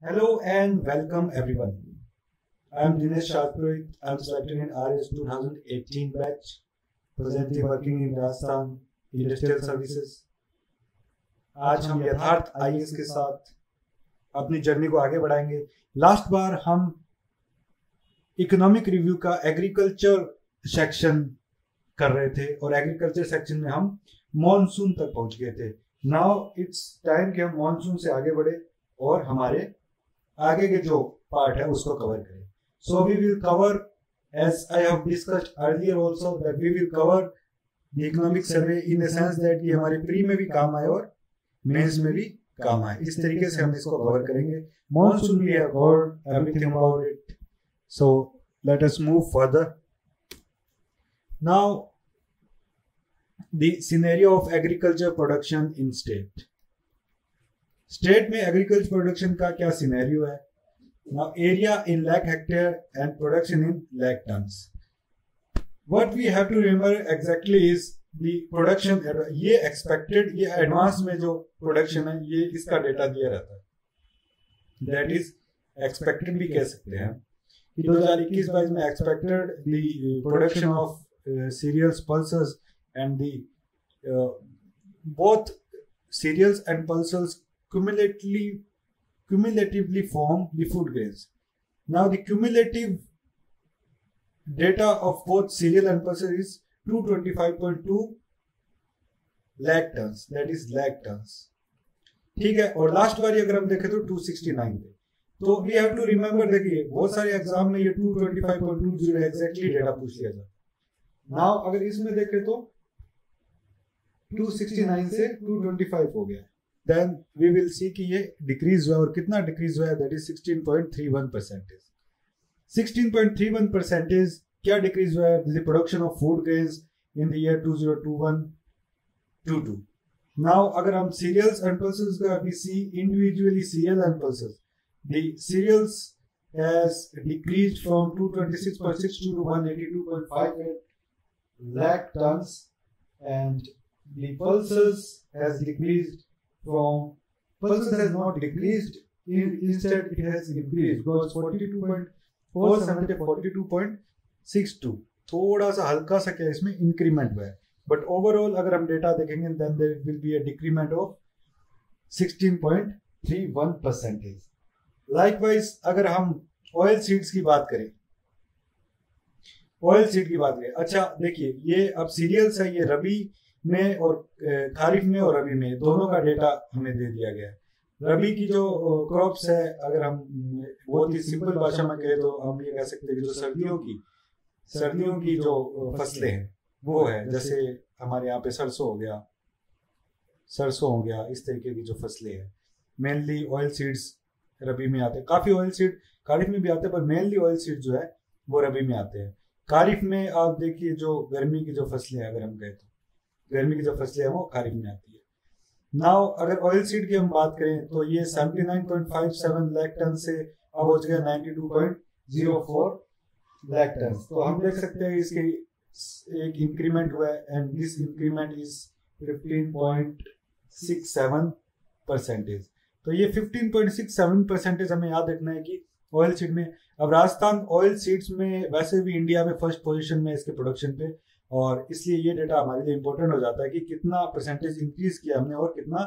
Hello and welcome everyone. I am Dinesh Sharpurit. I am selected in RS 2018 batch, presently working in Rajasthan Industrial Services. आज हम यथार्थ IAS के साथ अपनी journey को आगे बढ़ाएंगे। लास्ट बार हम इकोनॉमिक रिव्यू का एग्रीकल्चर सेक्शन कर रहे थे और एग्रीकल्चर सेक्शन में हम मॉनसून तक पहुंच गए थे। नाउ इट्स टाइम कि हम मॉनसून से आगे बढ़े और हमारे आगे के जो पार्ट है उसको कवर करें। So we will cover, as I have discussed earlier also, that we will cover the economic survey in the sense that ये हमारे प्री में भी काम आए और मेंस में भी काम आए। इस तरीके से हम इसको कवर करेंगे। Monsoon we have covered everything about it, so let us move further. Now the scenario of agriculture production in state में एग्रीकल्चर प्रोडक्शन का क्या सिनेरियो है। Now area in lakh hectare and production in lakh tons. What we have to remember exactly is the production. ये expected, ये advance में जो production है ये इसका डेटा दिया रहता है, दैट इज एक्सपेक्टेड भी कह सकते हैं कि 2021-22 में expected the production of cereals, pulses and the both cereals and pulses cumulatively form the food grains. Now the cumulative data of both cereal and pulses is 225.2 lakh tons, that is lakh tons. ठीक है। और last बार अगर हम देखें तो 269 थे। तो we have to remember, देखिए बहुत सारे एग्जाम में ये 225.20 एग्जैक्टली डेटा पूछ लिया जाता है। नाउ अगर इसमें देखें तो 269 से 225 हो गया। देन वी विल सी कि ये डिक्रीज हुआ और कितना डिक्रीज हुआ है, दैट इज 16.31%। 16.31% क्या डिक्रीज हुआ है? The production of food grains in the year 2021-22। Now अगर हम सीरियल्स एंड पल्सेस का we see individually cereal and pulses, the cereals has decreased from 226.62 to 182.58 lakh tons and the pulses has decreased from, pulses has not decreased, instead it has increased, because 42.47 to 42.62 थोड़ा सा हल्का सा क्या इसमें increment हुआ है, but overall अगर हम डेटा देखेंगे then there will be a decrement of 16.31%। Likewise अगर हम ऑयल सीड्स की बात करें, ऑयल सीड की बात करें, अच्छा देखिए ये अब सीरियल्स है, ये रबी में और खारिफ में और रबी में दोनों का डेटा हमें दे दिया गया है। रबी की जो क्रॉप्स है, अगर हम बहुत ही सिंपल भाषा में कहें तो हम ये कह सकते हैं कि जो सर्दियों की जो फसलें हैं वो है, जैसे हमारे यहाँ पे सरसों हो गया, इस तरीके की जो फसलें हैं। मेनली ऑयल सीड्स रबी में आते हैं, काफी ऑयल सीड खारिफ में भी आते हैं, पर मेनली ऑयल सीड जो है वो रबी में आते हैं। खारिफ में आप देखिए जो गर्मी की जो फसलें हैं, अगर हम कहें तो गर्मी की जो फसलें हैं वो खारिफ में आती है। नाउ अगर ऑयल सीड की हम बात करें तो ये 79.57 लाख टन से अब हो गया 92.04 लाख टन। तो हम देख सकते हैं इसके एक इंक्रीमेंट हुआ है एंड दिस इंक्रीमेंट इज 15.67%। तो ये 15.67% हमें याद रखना है कि ऑयल सीड में। अब राजस्थान ऑयल सीड्स में वैसे भी इंडिया में फर्स्ट पोजीशन में इसके प्रोडक्शन पे, और इसलिए ये डेटा हमारे लिए इंपॉर्टेंट हो जाता है कि कितना परसेंटेज इंक्रीज किया हमने और कितना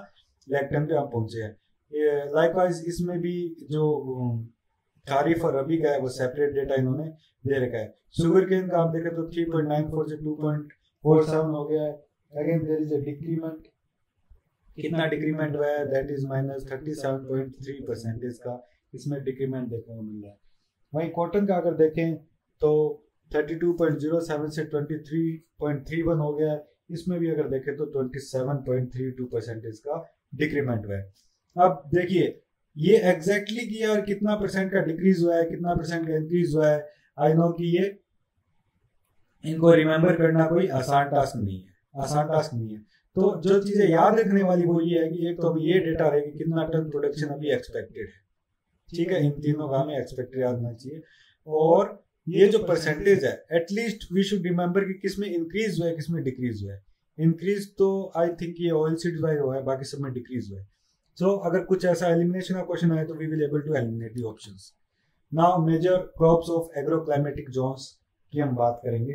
लाख टन पे हम पहुंचे हैं। लाइकवाइज इसमें भी जो खारिफ और रबी का है वो सेपरेट डेटा इन्होंने दे रखा है। शुगर केन का आप देखें तो 3.94 से 2.47 हो गया है। Again there is a decrement, कितना डिक्रीमेंट हुआ है, दैट इज -37.3% का इसमें डिक्रीमेंट देखने को मिल रहा है। वहीं कॉटन का अगर देखें तो 32.07 से 23.31 हो गया है। इसमें भी अगर देखें तो 27.32% का डिक्रीमेंट हुआ है। अब देखिए ये एग्जैक्टली कि यार कितना परसेंट का डिक्रीज हुआ है, कितना परसेंट का इंक्रीज हुआ है, आई नो कि ये इनको रिमेम्बर करना कोई आसान टास्क नहीं है। तो जो चीजें याद रखने वाली वो ये है कि एक तो ये डेटा रहेगी कितना टन प्रोडक्शन अभी एक्सपेक्टेड है, ठीक है, इन तीनों का हमें एक्सपेक्टेड याद होना चाहिए। और ये जो परसेंटेज है एटलीस्ट वी शुड रिमेम्बर कि किसमें इंक्रीज हुआ है, किसमें डिक्रीज हुआ है। इंक्रीज तो आई थिंक ये ऑयल सीड्स वाइज हुआ है, बाकी सब में डिक्रीज हुआ है। सो अगर कुछ ऐसा एलिमिनेशन का क्वेश्चन आए तो we will able to eliminate the options. Now major crops of agroclimatic zones की हम बात करेंगे।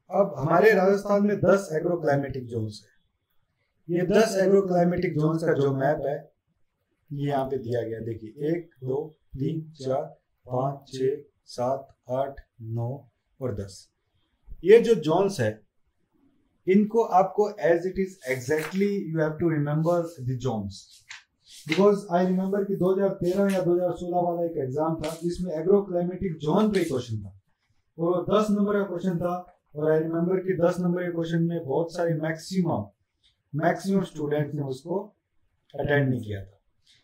अब हमारे राजस्थान में 10 एग्रोक्लाइमेटिक जोन्स है। ये 10 एग्रोक्लाइमेटिक जोन्स का जो मैप है ये यहाँ पे दिया गया, देखिए 1 2 3 4 5 6 7 8 9 और 10। ये जो जोन्स है इनको आपको as it is exactly you have to remember the zones, because I remember कि 2013 या 2016 वाला एक एग्जाम था जिसमें एग्रोक्लाइमेटिक जोन पे क्वेश्चन था और 10 नंबर का क्वेश्चन था। और आई रिमेंबर कि 10 नंबर के क्वेश्चन में बहुत सारे मैक्सिमम स्टूडेंट ने उसको अटेंड नहीं किया था।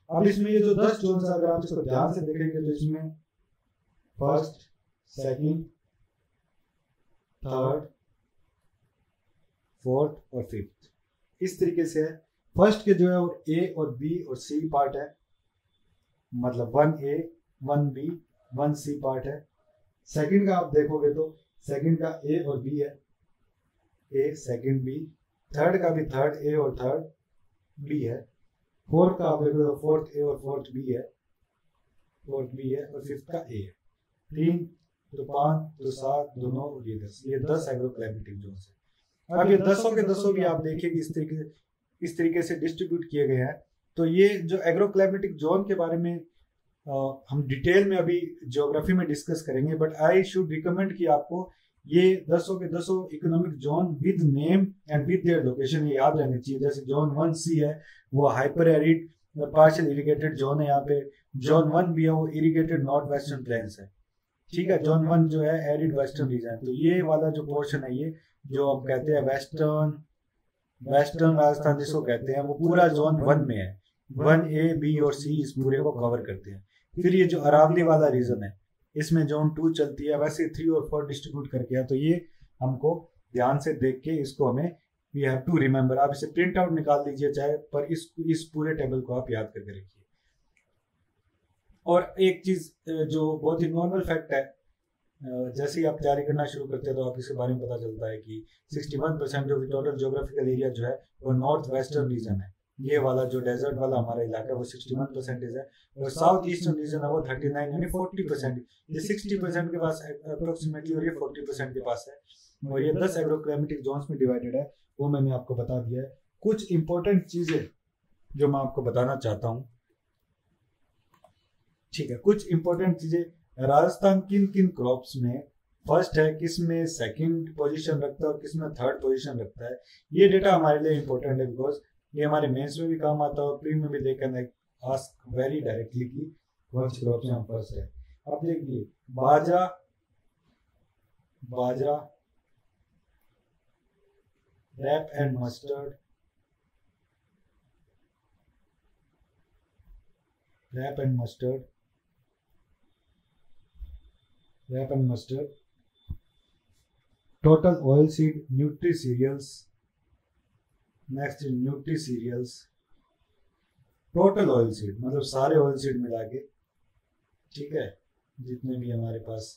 अब इसमें ये जो 10 जोन्स अगर आप इसको ध्यान से देखेंगे तो इसमें फर्स्ट, सेकंड, थर्ड, फोर्थ और फिफ्थ इस तरीके से है। फर्स्ट के जो है वो ए और बी और सी पार्ट है, मतलब 1A 1B 1C पार्ट है। सेकंड का आप देखोगे तो सेकंड का ए और बी है, ए सेकंड बी। थर्ड का भी थर्ड ए और थर्ड बी है। फोर्थ का आप देखोगे तो फोर्थ ए और फोर्थ बी है, फोर्थ बी है। और फिफ्थ का ए है। 3 तो 5 तो 7 तो 9 और ये 10, ये 10 एग्रोक्लाइमेटिक जोन्स है। अब ये 10 के 10 भी आप देखिए इस तरीके से डिस्ट्रीब्यूट किए गए हैं। तो ये जो एग्रोक्लाइमेटिक जोन के बारे में हम डिटेल में अभी ज्योग्राफी में डिस्कस करेंगे, बट आई शुड रिकमेंड कि आपको ये 10 के 10 economic zone with name and with their location ये याद रहनी चाहिए। जैसे जोन 1C है वो hyper arid partial irrigated zone है, यहाँ पे जोन 1B है वो इरिगेटेड नॉर्थ वेस्टर्न प्लेन्स है, ठीक है। जोन 1 जो है एरिड वेस्टर्न रीजन। तो ये वाला जो पोर्शन है ये जो हम कहते हैं वेस्टर्न राजस्थान जिसको कहते हैं वो पूरा जोन 1 में है। 1A B और C इस पूरे को कवर करते हैं। फिर ये जो अरावली वाला रीजन है इसमें जोन 2 चलती है, वैसे 3 और 4 डिस्ट्रीब्यूट करके है। तो ये हमको ध्यान से देख के इसको हमें वी हैव टू रिमेंबर। आप इसे प्रिंट आउट निकाल लीजिए चाहे, पर इस पूरे टेबल को आप याद करके रखिए। और एक चीज जो बहुत ही नॉर्मल फैक्ट है, जैसे ही आप तैयारी करना शुरू करते हैं तो आप इसके बारे में पता चलता है कि 61% ऑफ टोटल ज्योग्राफिकल एरिया जो है वो नॉर्थ वेस्टर्न रीजन है। ये वाला जो डेजर्ट वाला हमारा इलाका है वो 61% है और साउथ ईस्टर्न रीजन है वो 39 यानी 40%। ये 60% के पास अप्रोक्सीमेटली और ये 40% के पास है। और ये 10 एग्रोक्लाइमेटिक जोन्स में डिवाइडेड है, वो मैंने आपको बता दिया है। कुछ इंपॉर्टेंट चीजें जो मैं आपको बताना चाहता हूँ, ठीक है। कुछ इंपॉर्टेंट चीजें, राजस्थान किन किन क्रॉप्स में फर्स्ट है, किस में सेकंड पोजीशन रखता है और किस में थर्ड पोजीशन रखता है। ये डेटा हमारे लिए इंपॉर्टेंट है बिकॉज ये हमारे मेंस में भी काम आता है और प्री में भी they can ask very directly कि कौन सी क्रॉप में हम फर्स्ट है। आप देखिए bajra rape and mustard, rape and mustard, total oil seed, nutri cereals, next nutri cereals, total oil seed मतलब सारे ऑयल सीड मिला के, ठीक है, जितने भी हमारे पास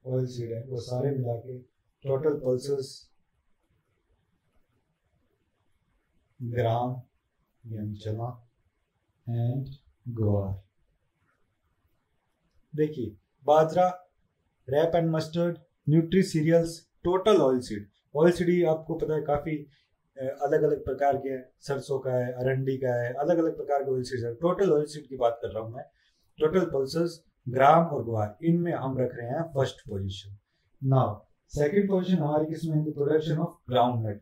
ऑयल सीड है वो सारे मिला के, टोटल पल्सेस, ग्राम यानी चना एंड ग्वार। देखिए bajra, rape and mustard, nutri cereals, total oil seed. Oil seed ही आपको पता है काफी अलग अलग प्रकार के हैं, सरसों का है, अरंडी का है, अलग अलग प्रकार के ऑयल सीड है। टोटल ऑयल सीड की बात कर रहा हूं मैं। टोटल पल्सेस, ग्राम और ग्वार, इनमें हम रख रहे हैं first position. Now second position हमारी किसमें है? प्रोडक्शन ऑफ ग्राउंडनट,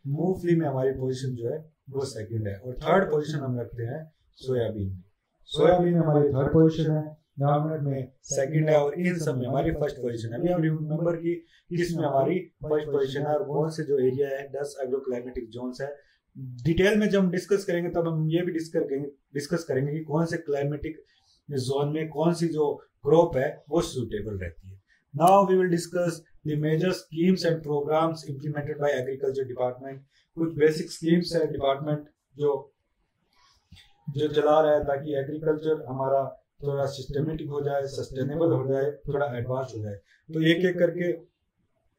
मूंगफली में हमारी पोजीशन जो है वो सेकंड है। और थर्ड पोजीशन हम रखते हैं सोयाबीन में हमारी थर्ड पोजीशन है, ग्राउंडनट में सेकंड है और इन सब में हमारी फर्स्ट पोजीशन है। अभी हम रिमेंबर की किसमें हमारी फर्स्ट पोजीशन है और कौन से जो एरिया है 10 एग्रोक्लाइमेटिक जोन्स है। डिटेल में जब हम डिस्कस करेंगे तब हम ये भी डिस्कस करेंगे कि कौन से क्लाइमेटिक जोन में कौन सी जो क्रॉप है वो सूटेबल रहती है। Now we will discuss the major schemes and programs implemented by agriculture department. कुछ बेसिक स्कीम्स है डिपार्टमेंट जो चला रहा है ताकि एग्रीकल्चर हमारा थोड़ा सिस्टमेटिक हो जाए, सस्टेनेबल हो जाए, थोड़ा एडवांस हो जाए। तो एक एक करके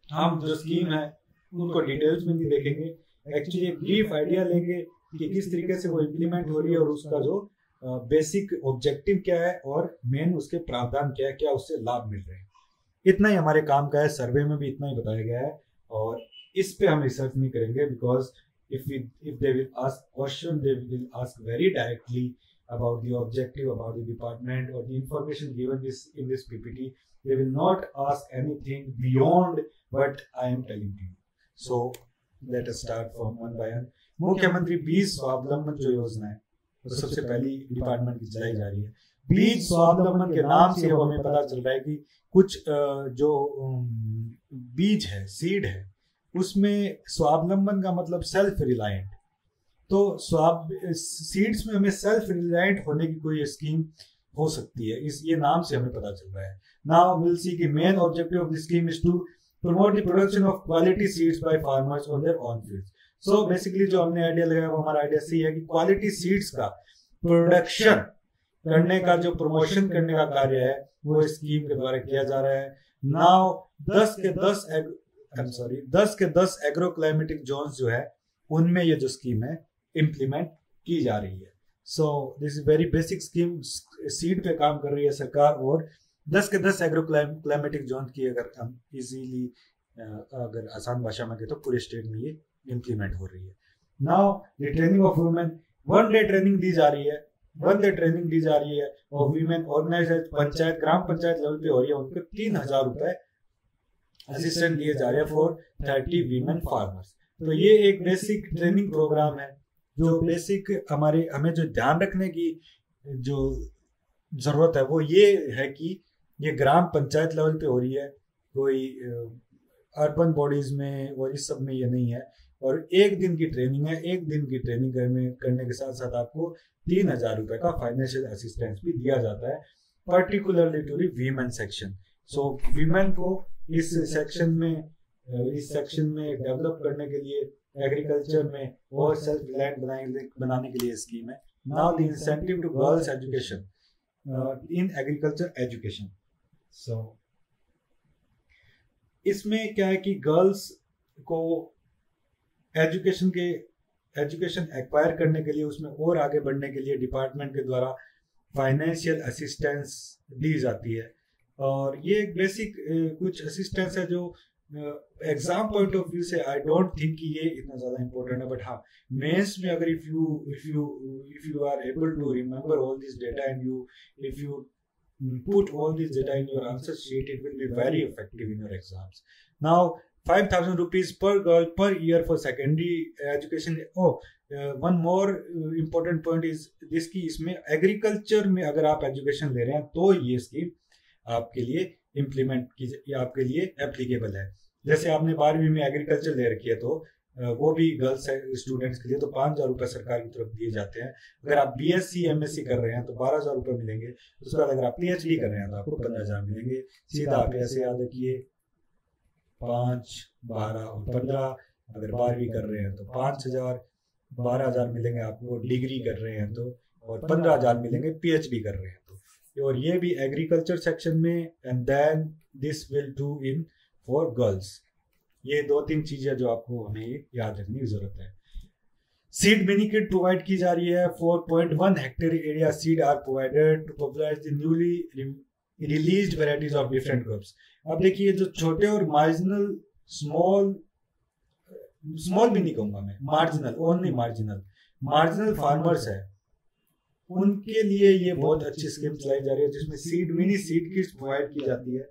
हम जो स्कीम है उनको डिटेल्स में भी देखेंगे, एक्चुअली एक ब्रीफ आइडिया लेंगे कि किस तरीके से वो इम्प्लीमेंट हो रही है और उसका जो बेसिक ऑब्जेक्टिव क्या है और मेन उसके प्रावधान क्या है, क्या उससे लाभ मिल रहे हैं। इतना ही हमारे काम का है, सर्वे में भी इतना ही बताया गया है और इस पे हम रिसर्च नहीं करेंगे, because if they will ask question, they will ask very directly about the objective, about the department or the information given in this PPT. They will not ask anything beyond what I am telling you. So let us start from one by one. मुख्यमंत्री बीज स्वावलंबन जो योजना है तो सबसे पहली department की चलाई जा रही है। बीज स्वावलंबन के नाम से हमें पता चल रहा है कि कुछ जो बीज है, सीड है, उसमें स्वावलंबन का मतलब सेल्फ रिलायंट। तो सीड्स में हमें सेल्फ रिलायंट होने की कोई स्कीम हो सकती है, इस ये नाम से हमें पता चल रहा है। नाउ विल सी कि main objective of the scheme is to promote the production of quality seeds by farmers on their own fields. So basically जो हमने आइडिया लगाया वो हमारा आइडिया सही है कि क्वालिटी सीड्स का प्रोडक्शन करने का, जो प्रमोशन करने का कार्य है वो स्कीम के द्वारा किया जा रहा है। नाउ 10 के 10 एग्रो क्लाइमेटिक जोन्स जो है उनमें ये जो स्कीम है इम्प्लीमेंट की जा रही है। So this is very basic scheme, seed पे काम कर रही है सरकार और 10 के 10 एग्रो क्लाइमेटिक जोन की अगर हम इजीली अगर आसान भाषा में कहें तो पूरे स्टेट में ये इम्प्लीमेंट हो रही है। Now the training of women, 1 day training दी जा रही है, 1 डे ट्रेनिंग दी जा रही है और वीमेन ऑर्गेनाइज पंचायत, ग्राम पंचायत लेवल पे हो रही है, उनको 3000 रुपए असिस्टेंट दिए जा रहे हैं फॉर 30 वीमेन फार्मर्स। तो ये एक बेसिक ट्रेनिंग प्रोग्राम है जो बेसिक हमें जो ध्यान रखने की जो जरूरत है वो ये है कि ये ग्राम पंचायत लेवल पे हो रही है, कोई अर्बन बॉडीज में और इस सब में ये नहीं है। और 1 दिन की ट्रेनिंग है, 1 दिन की ट्रेनिंग करने के साथ साथ आपको 3000 रुपए का फाइनेंशियल असिस्टेंस भी दिया जाता है, particularly to the women section. So women को इस सेक्शन में डेवलप करने के लिए एग्रीकल्चर में और सेल्फ रिलायंट बनाने के लिए स्कीम है। Now the incentive to girls education in agriculture education. So इसमें क्या है कि गर्ल्स को एजुकेशन एक्वायर करने के लिए, उसमें और आगे बढ़ने के लिए डिपार्टमेंट के द्वारा फाइनेंशियल असिस्टेंस दी जाती है। और ये एक बेसिक कुछ असिस्टेंस है जो एग्जाम पॉइंट ऑफ व्यू से आई डोंट थिंक कि ये इतना ज्यादा इंपॉर्टेंट है, बट हाँ मेंस में अगर if you are able to remember all this data and if you put all this data in your answer sheet, it will be very effective in your exams. Now 5,000 rupees per girl per year for secondary education. One more important point is this कि इसमें agriculture में अगर आप education ले रहे हैं तो ये स्कीम आपके लिए आपके लिए एप्लीकेबल है। जैसे आपने 12वीं में एग्रीकल्चर ले रखी है तो वो भी गर्ल्स स्टूडेंट्स के लिए तो 5,000 रुपए सरकार की तरफ दिए जाते हैं। अगर आप BSc MSc कर रहे हैं तो 12,000 रुपए मिलेंगे। उसके बाद अगर आप PhD कर रहे हैं तो आपको 15,000 मिलेंगे। सीधा आप ऐसे याद रखिए, 5, 12 और 15। अगर 12वीं कर रहे हैं तो 5,000, 12,000 मिलेंगे आपको डिग्री कर रहे हैं तो, और 15,000 मिलेंगे PhD कर रहे हैं तो। और ये भी एग्रीकल्चर सेक्शन में, and then this will do in for girls. ये 2-3 चीजें जो आपको हमें याद रखने की जरूरत है। सीड मिनी किट प्रोवाइड की जा रही है। 4.1 hectare area seed are provided to popularise the newly released varieties of different crops. अब देखिए जो छोटे और मार्जिनल स्मॉल भी नहीं कहूंगा मैं, मार्जिनल फार्मर्स है, उनके लिए ये बहुत अच्छी स्कीम चलाई जा रही है जिसमें मिनी सीड किट्स प्रोवाइड की जाती है,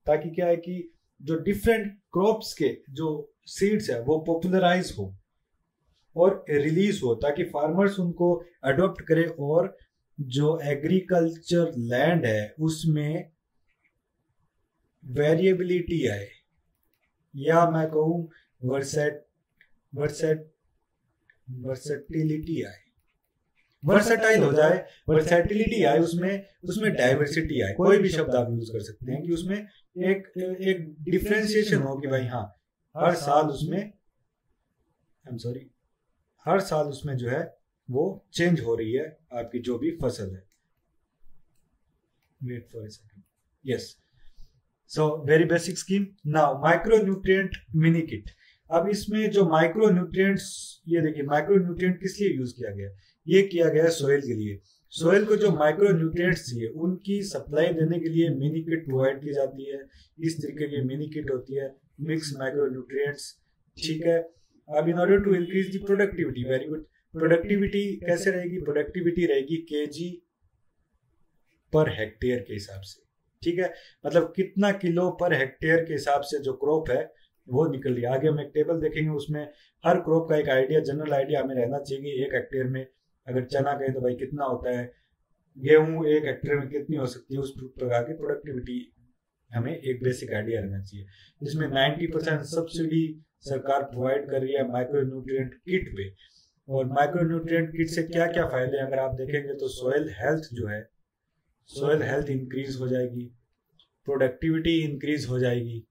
ताकि क्या है कि जो डिफरेंट क्रॉप्स के जो सीड्स है वो पॉपुलराइज हो और रिलीज हो, ताकि फार्मर्स उनको अडॉप्ट करे और जो एग्रीकल्चर लैंड है उसमें वेरिएबिलिटी आए, या मैं कहूं वर्सेटिलिटी आए, वर्सेटाइल हो जाए, वर्सेटिलिटी आए, उसमें डाइवर्सिटी आए। कोई भी शब्द आप यूज कर सकते हैं कि उसमें एक डिफरेंशिएशन हो कि भाई हाँ हर साल उसमें जो है वो चेंज हो रही है आपकी जो भी फसल है। wait for a second. Yes. So very basic scheme. Now micronutrient mini kit. अब इसमें जो माइक्रोन्यूट्रिएंट्स, ये देखिए माइक्रोन्यूट्रिएंट किस लिए यूज किया गया, ये किया गया सोइल के लिए। सोइल को जो माइक्रोन्यूट्रिएंट्स चाहिए उनकी सप्लाई देने के लिए मिनी किट प्रोवाइड की जाती है। इस तरीके की मिनी किट होती है, मिक्स माइक्रोन्यूट्रिएंट्स, ठीक है। अब in order to increase the productivity, very good. Productivity कैसे रहेगी, प्रोडक्टिविटी रहेगी केजी पर हेक्टेयर के हिसाब से, ठीक है। मतलब कितना किलो पर हेक्टेयर के हिसाब से जो क्रॉप है वो निकल रही है। आगे हम एक टेबल देखेंगे, उसमें हर क्रॉप का एक आइडिया, जनरल आइडिया हमें रहना चाहिए। एक हेक्टेयर में अगर चना कहें तो भाई कितना होता है, गेहूं एक हेक्टेयर में कितनी हो सकती है, उस प्रकार की प्रोडक्टिविटी हमें एक बेसिक आइडिया रहना चाहिए। इसमें 90% सब्सिडी सरकार प्रोवाइड कर रही है माइक्रोन्यूट्रिएंट किट पे। और माइक्रोन्यूट्रिएंट किट से क्या क्या फायदे हैं अगर आप देखेंगे तो सॉइल हेल्थ जो है, सॉइल हेल्थ इंक्रीज हो जाएगी, प्रोडक्टिविटी इंक्रीज हो जाएगी,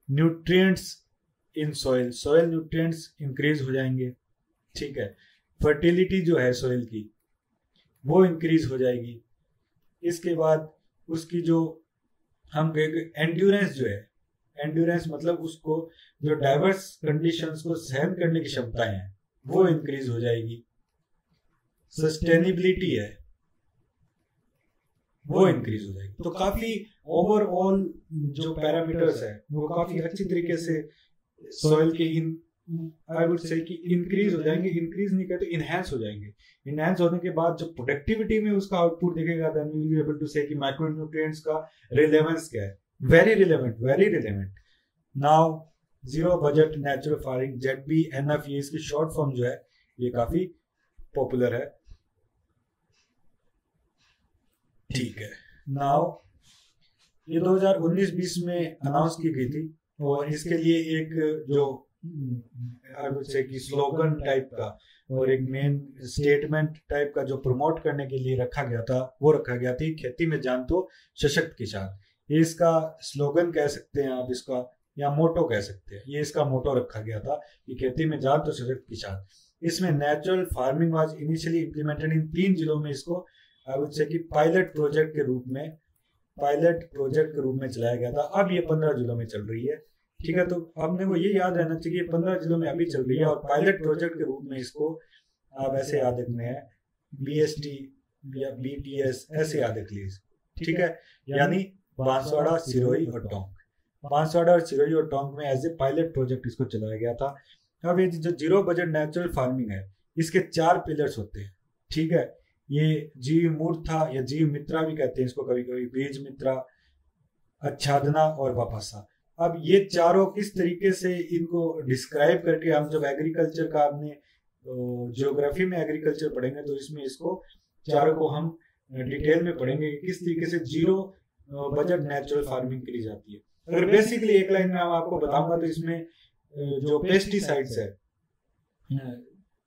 nutrients in soil, soil nutrients increase हो जाएंगे, ठीक है। फर्टिलिटी जो है सॉइल की वो इंक्रीज हो जाएगी। इसके बाद उसकी जो हम कहेंगे एंड्योरेंस जो है, एंड्योरेंस मतलब उसको जो डाइवर्स कंडीशंस को सहन करने की क्षमताएं हैं वो इंक्रीज हो जाएगी। सस्टेनेबिलिटी है वो इंक्रीज हो जाएगी। तो काफी ओवरऑल जो पैरामीटर्स है वो काफी अच्छी तरीके से सॉइल के इन आई वुड से कि इंक्रीज हो जाएंगे। इंक्रीज नहीं कहते, इनहैंस हो जाएंगे। इनहैंस होने के बाद जो प्रोडक्टिविटी में उसका आउटपुट दिखेगा, then we will be able to say कि माइक्रोन्यूट्रिएंट्स का रिलेवेंस क्या है। Very relevant, very relevant. Now zero budget natural farming, ZBNF, ये इसकी शॉर्ट फॉर्म जो है ये काफी पॉपुलर है, ठीक है। नाउ ये 2019-20 में अनाउंस की गई थी और इसके लिए एक जो आई वुड से कि स्लोगन टाइप का और एक मेन स्टेटमेंट टाइप का जो प्रमोट करने के लिए रखा गया था वो रखा गया था, खेती में जान तो सशक्त किसान। ये इसका स्लोगन कह सकते हैं आप इसका, या मोटो कह सकते हैं। ये इसका मोटो रखा गया था कि खेती में जान तो सशक्त किसान। इसमें natural farming was initially implemented in 3 जिलों में। इसको आई वुड से कि पायलट प्रोजेक्ट के रूप में चलाया गया था। अब ये 15 जिलों में चल रही है, ठीक है। तो आपने को ये याद रहना चाहिए 15 जिलों में अभी चल रही है और पायलट प्रोजेक्ट के रूप में इसको आप ऐसे याद रखने हैं, BST या BTS ऐसे याद रख लीजिए, ठीक है। यानी बांसवाड़ा, सिरोही और टोंक, बांसवाड़ा और सिरोही और टोंक में एज ए पायलट प्रोजेक्ट इसको चलाया गया था। अब ये जो जीरो बजट नेचुरल फार्मिंग है इसके 4 पिलर्स होते हैं, ठीक है। ये जीव मूर्था या जीव मित्रा भी कहते हैं इसको कभी कभी, बीज मित्रा, आच्छादना और वापसा। अब ये चारों किस तरीके से इनको डिस्क्राइब करके, हम जब एग्रीकल्चर का आपने ज्योग्राफी में एग्रीकल्चर पढ़ेंगे तो इसमें इसको चारों को हम डिटेल में पढ़ेंगे किस तरीके से जीरो बजट नेचुरल फार्मिंग करी जाती है। अगर बेसिकली एक लाइन में आपको बताऊंगा तो इसमें जो पेस्टिसाइड्स है,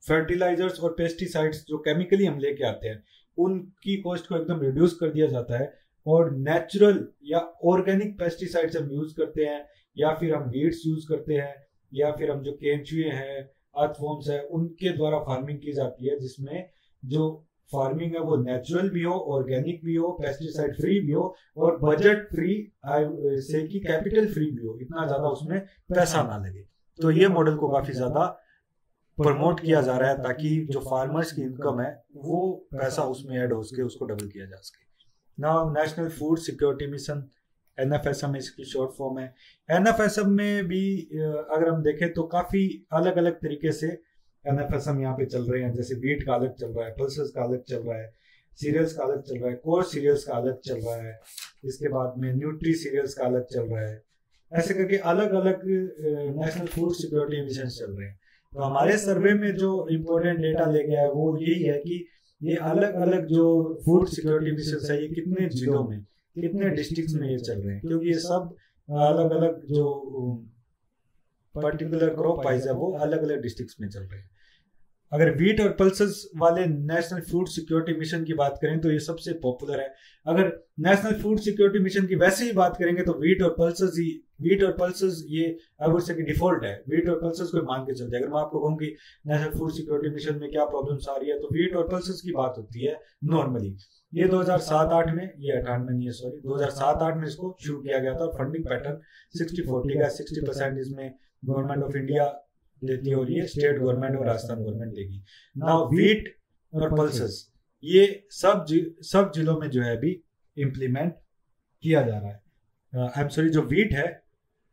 फर्टिलाइजर्स और पेस्टिसाइड्स जो केमिकली हम लेके आते हैं उनकी कॉस्ट को एकदम रिड्यूस कर दिया जाता है और नेचुरल या ऑर्गेनिक पेस्टिसाइड्स हम यूज करते हैं, या फिर हम वीड्स यूज करते हैं, या फिर हम जो केंचुए हैं, अर्थवॉर्म्स है, उनके द्वारा फार्मिंग की जाती है, जिसमें जो फार्मिंग है वो नेचुरल भी हो, ऑर्गेनिक भी हो, पेस्टिसाइड फ्री भी हो और बजट फ्री से कि कैपिटल फ्री भी हो, इतना ज्यादा उसमें पैसा ना लगे। तो ये मॉडल को काफी ज्यादा प्रमोट किया जा रहा है ताकि जो फार्मर्स की इनकम है वो पैसा उसमें ऐड हो सके, उसको डबल किया जा सके। Now national food security mission, NFSM इसकी शॉर्ट फॉर्म है। NFSM में भी अगर हम देखें तो काफी अलग अलग तरीके से NFSM यहाँ पे चल रहे हैं। जैसे वीट का अलग चल रहा है, पल्सेस का अलग चल रहा है, सीरियल्स का अलग चल रहा है, कोर सीरियल्स का अलग चल रहा है, इसके बाद में न्यूट्री सीरियल्स का अलग चल रहा है। ऐसे करके अलग अलग नेशनल फूड सिक्योरिटी मिशन चल रहे हैं। तो हमारे सर्वे में जो इम्पोर्टेंट डेटा ले गया है वो यही है कि ये अलग अलग जो फूड सिक्योरिटी मिशन है ये कितने जिलों में, कितने डिस्ट्रिक्ट्स में ये चल रहे हैं, क्योंकि ये सब अलग अलग जो पर्टिकुलर क्रॉप वाइज है वो अलग अलग डिस्ट्रिक्ट्स में चल रहे हैं। अगर वीट और पल्सेस वाले नेशनल फूड सिक्योरिटी मिशन की बात करें तो ये सबसे पॉपुलर है। अगर नेशनल फूड सिक्योरिटी मिशन की वैसे ही बात करेंगे तो वीट और पल्सेस ही वीट और पल्सेस ये आई वुड से कि डिफॉल्ट है, वीट और पल्सेस को मान के चलते हैं। अगर मैं आपको कहूँ कि नेशनल फूड सिक्योरिटी मिशन में क्या प्रॉब्लम्स आ रही है, तो वीट और पल्सेस की बात होती है नॉर्मली। ये 2007-8 में, ये 98 में नहीं है सॉरी, 2007-8 में इसको शुरू किया गया था। फंडिंग पैटर्न 60-40 का, 60% इसमें गवर्नमेंट ऑफ इंडिया देती है और ये स्टेट गवर्नमेंट और राजस्थान गवर्नमेंट देगी। नाउ वीट और पल्सेस ये सब जिलों में जो है अभी इम्प्लीमेंट किया जा रहा है। आई एम सॉरी, जो वीट है,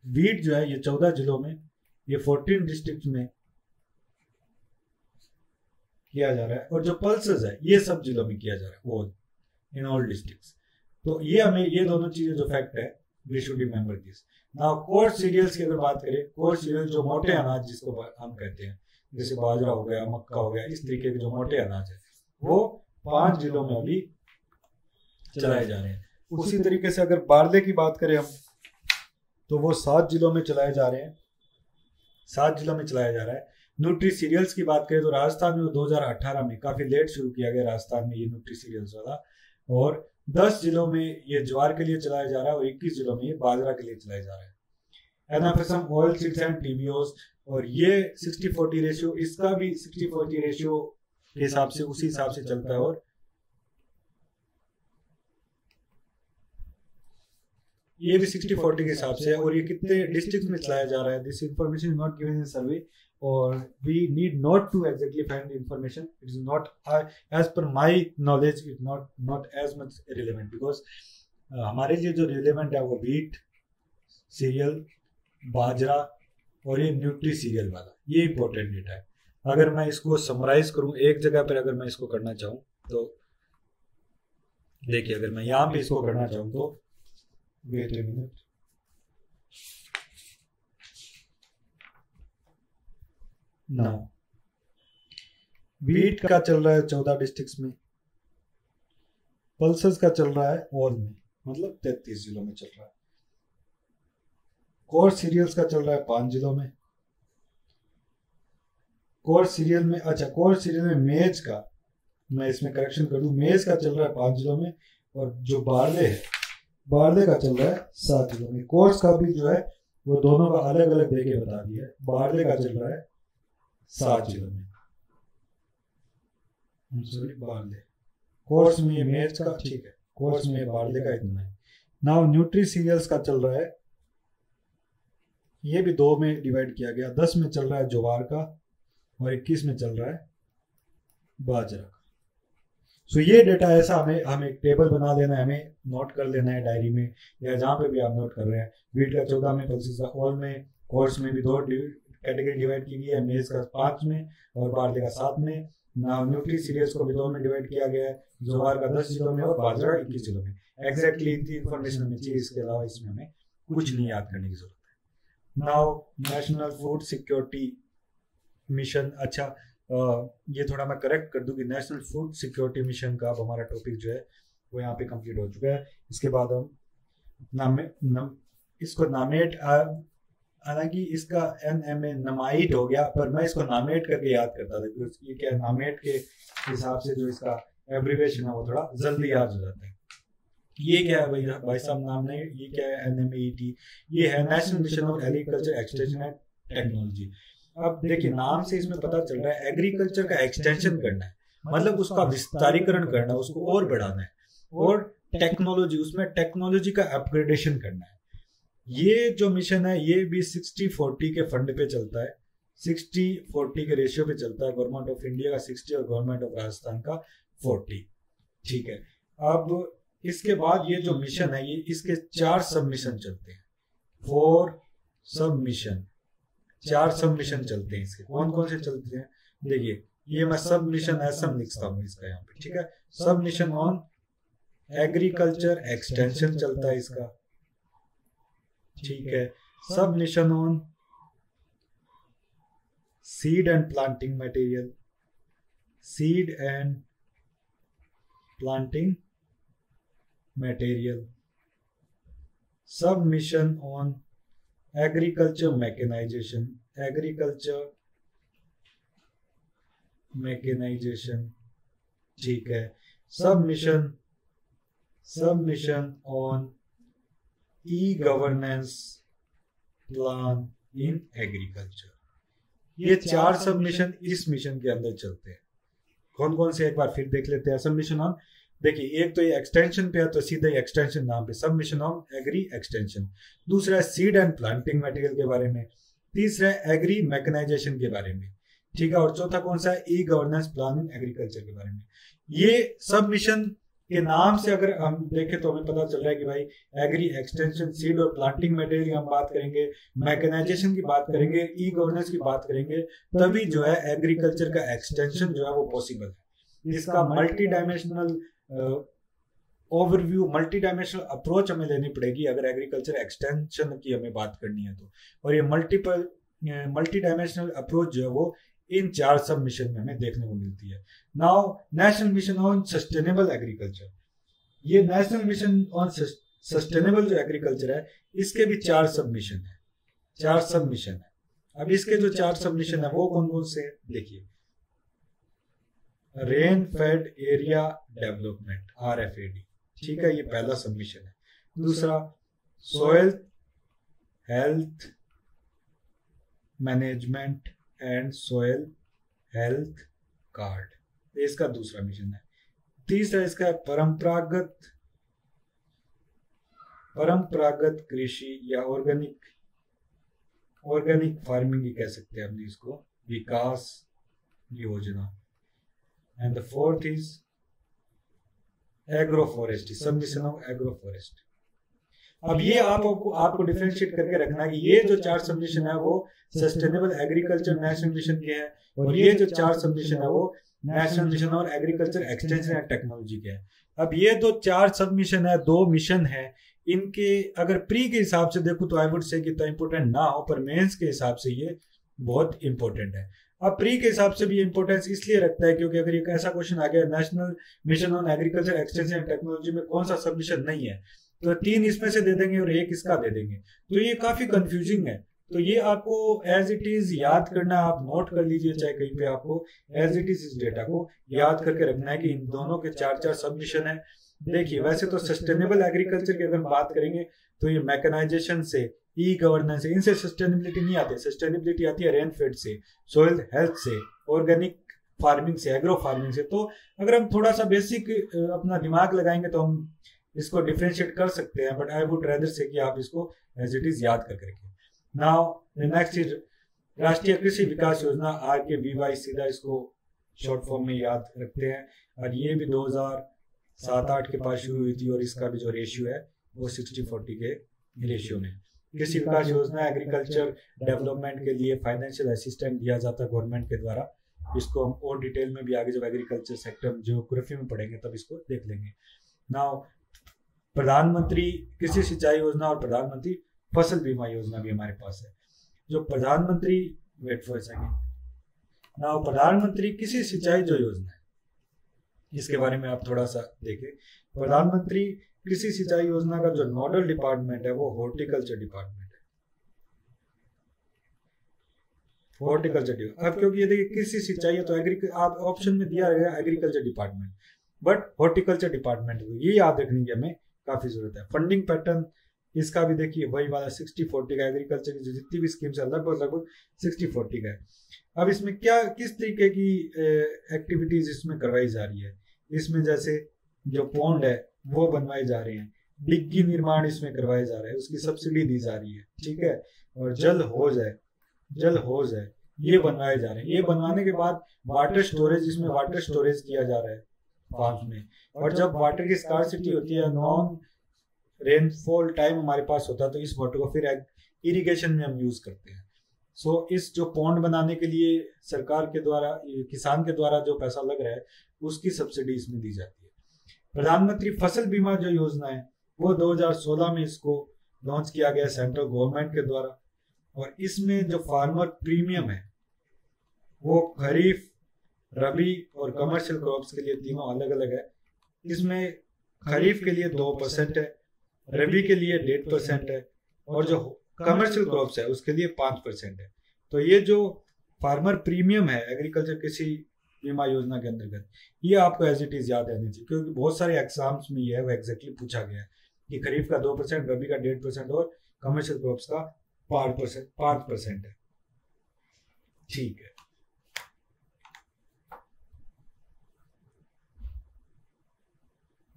वीट जो है ये 14 जिलों में, ये 14 डिस्ट्रिक्ट में किया जा रहा है, और जो पल्सेस है ये सब जिलों में किया जा रहा है, ऑल इन ऑल डिस्ट्रिक्ट्स। तो ये हमें ये दोनों चीजें जो फैक्ट है, we should remember this. Now coarse cereals की अगर बात करें, कोर्स सीरियल जो मोटे अनाज जिसको हम कहते हैं, जैसे बाजरा हो गया, मक्का हो गया, इस तरीके के जो मोटे अनाज है वो 5 जिलों में अभी चलाए जा रहे हैं। उसी तरीके से अगर बारले की बात करें हम, तो वो 7 जिलों में चलाए जा रहे हैं, 7 जिलों में चलाया जा रहा है। न्यूट्री सीरियल्स की बात करें तो राजस्थान में 2018 में काफी लेट शुरू किया गया राजस्थान में ये न्यूट्री सीरियल्स वाला, और 10 जिलों में ये ज्वार के लिए चलाया जा रहा है और 21 जिलों में ये बाजरा के लिए चलाया जा रहा है। एनाफेसम ऑयल सीड्स एंड टीबीओस, और ये 60-40 रेशियो, इसका भी 60-40 रेशियो के हिसाब से उसी हिसाब से चलता है, और ये भी 60-40 के हिसाब से है। और ये कितने डिस्ट्रिक्ट में चलाया जा रहा है, this information is not given in survey, और we need not to exactly find information, it is not as per my knowledge, it not as much relevant, because हमारे लिए जो रिलेवेंट है वो वीट सीरियल, बाजरा और ये न्यूट्री सीरियल वाला, ये इंपॉर्टेंट डेटा है। अगर मैं इसको समराइज करूं एक जगह पर, अगर मैं इसको करना चाहूं तो देखिए, अगर मैं यहां पे इसको करना चाहूं तो वेट ए मिनट, ना वीट का चल रहा है 14 डिस्ट्रिक्ट्स में, पल्सेस का चल रहा है ऑल में, मतलब 33 जिलों में चल रहा है। कोर्स सीरियल्स का चल रहा है 5 जिलों में। कोर्स सीरियल में, अच्छा कोर्स सीरियल में मेज का, मैं इसमें करेक्शन कर दूं, मेज का चल रहा है 5 जिलों में, और जो बारले है, बारले का चल रहा है 7 जिलों में। कोर्स का भी जो है वो दोनों का अलग अलग देके बता दिया है, बारले का चल रहा है 7 जिलों में, सॉरी बारले, कोर्स में मेज का, ठीक है, कोर्स में बारले का इतना है। नाउ न्यूट्री सीरियल्स का चल रहा है, ये भी 2 में डिवाइड किया गया, 10 में चल रहा है ज्वार का और 21 में चल रहा है बाजरा का। सो ये डेटा ऐसा हमें एक टेबल बना लेना है, हमें नोट कर लेना है डायरी में या जहां पे भी आप नोट कर रहे हैं। वीट का 14 में, पल्सेस का ऑल में, कोर्स में भी 2 कैटेगरी डिवाइड की गई है, मेज का 5 में और बारले का 7 में। ना न्यूट्री सीरियल्स को भी 2 में डिवाइड किया गया है, ज्वार का 10 जिलों में और बाजरा 21 जिलों में। एग्जैक्टली इतनी इन्फॉर्मेशन हमें चाहिए, इसके अलावा इसमें हमें कुछ नहीं याद करने की जरूरत है। Now national food security mission, अच्छा ये थोड़ा मैं करेक्ट कर दूं कि नेशनल फूड सिक्योरिटी मिशन का अब हमारा टॉपिक जो है वो यहाँ पे कंप्लीट हो चुका है। इसके बाद हम इसको नामेट, हालांकि इसका NMA नमाइट हो गया, पर मैं इसको नामेट करके याद करता था क्योंकि ये क्या नामेट के हिसाब से जो इसका एब्रिविएशन है वो थोड़ा जल्दी याद हो जाता है। ये क्या है भाई साहब नाम नहीं, ये क्या है NMET, ये है national mission of agriculture extension and technology. अब देखिए नाम से इसमें पता चल रहा है एग्रीकल्चर का एक्सटेंशन करना है, मतलब उसका विस्तारीकरण करना है, उसको और बढ़ाना है, और टेक्नोलॉजी, उसमें टेक्नोलॉजी का अपग्रेडेशन करना है। ये जो मिशन है ये भी 60-40 के फंड पे चलता है, 60-40 के रेशियो पे चलता है। गवर्नमेंट ऑफ इंडिया का 60 और गवर्नमेंट ऑफ राजस्थान का 40, ठीक है। अब इसके बाद ये जो मिशन है, ये इसके 4 सब मिशन चलते हैं, 4 सब मिशन, 4 सब मिशन चलते हैं। इसके कौन कौन से चलते हैं देखिए, ये मैं सब मिशन ऐसा लिखता हूँ इसका यहाँ पे, ठीक है। Sub mission on agriculture extension चलता है इसका, ठीक है। Sub mission on seed and planting material, seed and planting material. Sub mission on agriculture mechanisation, agriculture mechanisation, ठीक है। Sub mission on e governance, plan in agriculture. ये 4 सब mission इस मिशन के अंदर चलते हैं। कौन कौन से एक बार फिर देख लेते हैं। सब मिशन ऑन, देखिए एक तो ये एक्सटेंशन पे है तो सीधा एक्सटेंशन नाम पे सब मिशन ऑन एग्री एक्सटेंशन। दूसरा है सीड एंड प्लांटिंग मटेरियल के बारे में। तीसरा है एग्री मैकेनाइजेशन के बारे में, ठीक है। और चौथा कौन सा है, ई गवर्नेंस प्लान इन एग्रीकल्चर के बारे में। ये सब मिशन के नाम से अगर हम देखें तो हमें पता चल रहा है कि भाई एग्री एक्सटेंशन, सीड और प्लांटिंग मटेरियल की हम बात करेंगे, मैकेनाइजेशन की बात करेंगे, ई गवर्नेंस की बात करेंगे, तभी जो है एग्रीकल्चर का एक्सटेंशन जो है वो पॉसिबल है। इसका multi dimensional overview, multi dimensional approach हमें लेनी पड़ेगी अगर एग्रीकल्चर एक्सटेंशन की हमें बात करनी है तो। और ये मल्टी डायमेंशनल अप्रोच जो है वो इन 4 सब मिशन में हमें देखने को मिलती है। Now national mission on sustainable agriculture, ये नेशनल मिशन ऑन सस्टेनेबल जो एग्रीकल्चर है इसके भी 4 सब मिशन है, 4 सब मिशन है। अब इसके जो 4 सब मिशन है वो कौन कौन से हैं, देखिए rain fade area development RFAD, ठीक है, ये पहला सब मिशन है। दूसरा soil health management and soil health card, इसका दूसरा मिशन है। तीसरा इसका है परंपरागत कृषि या ऑर्गेनिक फार्मिंग ही कह सकते हैं अपने इसको, विकास योजना। And the fourth is agro forestry, सब मिशन ऑफ एग्रो फॉरेस्ट। अब ये आपको डिफरेंशिएट करके रखना है कि ये जो 4 सब मिशन है वो सस्टेनेबल एग्रीकल्चर नेशनल मिशन के हैं और ये जो 4 सब मिशन है वो नेशनल मिशन और एग्रीकल्चर एक्सटेंशन एंड टेक्नोलॉजी के हैं। अब ये तो 4 सब मिशन है, 2 मिशन है, इनके अगर प्री के हिसाब से देखो तो आई वुड से कि इतना इंपॉर्टेंट ना हो, पर मेंस के हिसाब से ये बहुत इंपॉर्टेंट है। अब प्री के हिसाब से भी इंपॉर्टेंस इसलिए रखता है क्योंकि अगर एक ऐसा क्वेश्चन आ गया national mission on agriculture extension and technology में कौन सा सब मिशन नहीं है, तो 3 इसमें से दे देंगे और 1 इसका दे देंगे, तो ये काफी कंफ्यूजिंग है। तो ये आपको एज इट इज याद करना, आप नोट कर लीजिए चाहे कहीं पे, आपको एज इट इज इस डेटा को याद करके रखना है कि इन दोनों के 4 सब मिशन है। देखिए वैसे तो सस्टेनेबल एग्रीकल्चर की अगर बात करेंगे तो ये मैकेनाइजेशन से, ई गवर्नेंस से, इनसे सस्टेनेबिलिटी नहीं आती, सस्टेनेबिलिटी आती है रेनफेड से, सोइल हेल्थ से, ऑर्गेनिक फार्मिंग से, एग्रो फार्मिंग से। तो अगर हम थोड़ा सा बेसिक अपना दिमाग लगाएंगे तो हम इसको डिफरेंशिएट कर सकते हैं, बट आई वुड रेदर से कि आप इसको एज इट इज याद करके रखें। नाउ द नेक्स्ट इज राष्ट्रीय कृषि विकास योजना, RKVY, सीधा इसको शॉर्ट फॉर्म में याद रखते हैं। और ये भी 2007-8 के पास शुरू हुई थी और इसका भी जो रेशियो है वो 60-40 के रेशियो में। कृषि विकास योजना एग्रीकल्चर डेवलपमेंट के लिए फाइनेंशियल असिस्टेंस दिया जाता है गवर्नमेंट के द्वारा। इसको हम और डिटेल में भी आगे जब एग्रीकल्चर सेक्टर जियोग्राफी में पढ़ेंगे तब इसको देख लेंगे। नाउ प्रधानमंत्री कृषि सिंचाई योजना और प्रधानमंत्री फसल बीमा योजना भी हमारे पास है। जो प्रधानमंत्री, वेट फॉर सेकंड, नाउ प्रधानमंत्री कृषि सिंचाई जो योजना है इसके बारे में आप थोड़ा सा देखें। प्रधानमंत्री कृषि सिंचाई योजना का जो नोडल डिपार्टमेंट है वो हॉर्टिकल्चर डिपार्टमेंट है, हॉर्टिकल्चर। अब क्योंकि ये देखिए कृषि सिंचाई है तो आप ऑप्शन में दिया रहेगा agriculture department, but horticulture department, ये याद रखने की हमें काफी जरूरत है। फंडिंग पैटर्न इसका भी देखिए वही वाला 60-40 का, एग्रीकल्चर की जितनी भी स्कीम्स है लगभग 60-40 का है। अब इसमें क्या किस तरीके की एक्टिविटीज इसमें करवाई जा रही है, इसमें जैसे जो पॉन्ड है वो बनवाए जा रहे हैं, डिग्गी निर्माण इसमें करवाए जा रहे हैं, उसकी सब्सिडी दी जा रही है, ठीक है। और जल हौज है ये बनवाए जा रहे हैं। ये बनवाने के बाद वाटर स्टोरेज, इसमें वाटर स्टोरेज किया जा रहा है फार्म में। और जब वाटर की स्कार्सिटी होती है, नॉन रेनफॉल टाइम हमारे पास होता है, तो इस वाटर को फिर इरिगेशन में हम यूज करते हैं। सो इस जो पॉन्ड बनाने के लिए सरकार के द्वारा, किसान के द्वारा जो पैसा लग रहा है उसकी सब्सिडी इसमें दी जाती है। प्रधानमंत्री फसल बीमा जो योजना है वो 2016 में इसको लॉन्च किया गया सेंट्रल गवर्नमेंट के द्वारा। और इसमें जो फार्मर प्रीमियम है वो खरीफ, रबी और कमर्शियल क्रॉप्स के लिए तीनों अलग अलग है। इसमें खरीफ के लिए 2% है, रबी के लिए 1.5% है और जो कमर्शियल क्रॉप्स है उसके लिए 5% है। तो ये जो फार्मर प्रीमियम है एग्रीकल्चर कृषि बीमा योजना के अंतर्गत, ये आपको एज इट इज याद रहनी चाहिए क्योंकि बहुत सारे एग्जाम्स में ये है वो एग्जैक्टली पूछा गया है कि खरीफ का 2%, रबी का 1.5% और कमर्शियल क्रॉप्स का 5% है। ठीक है,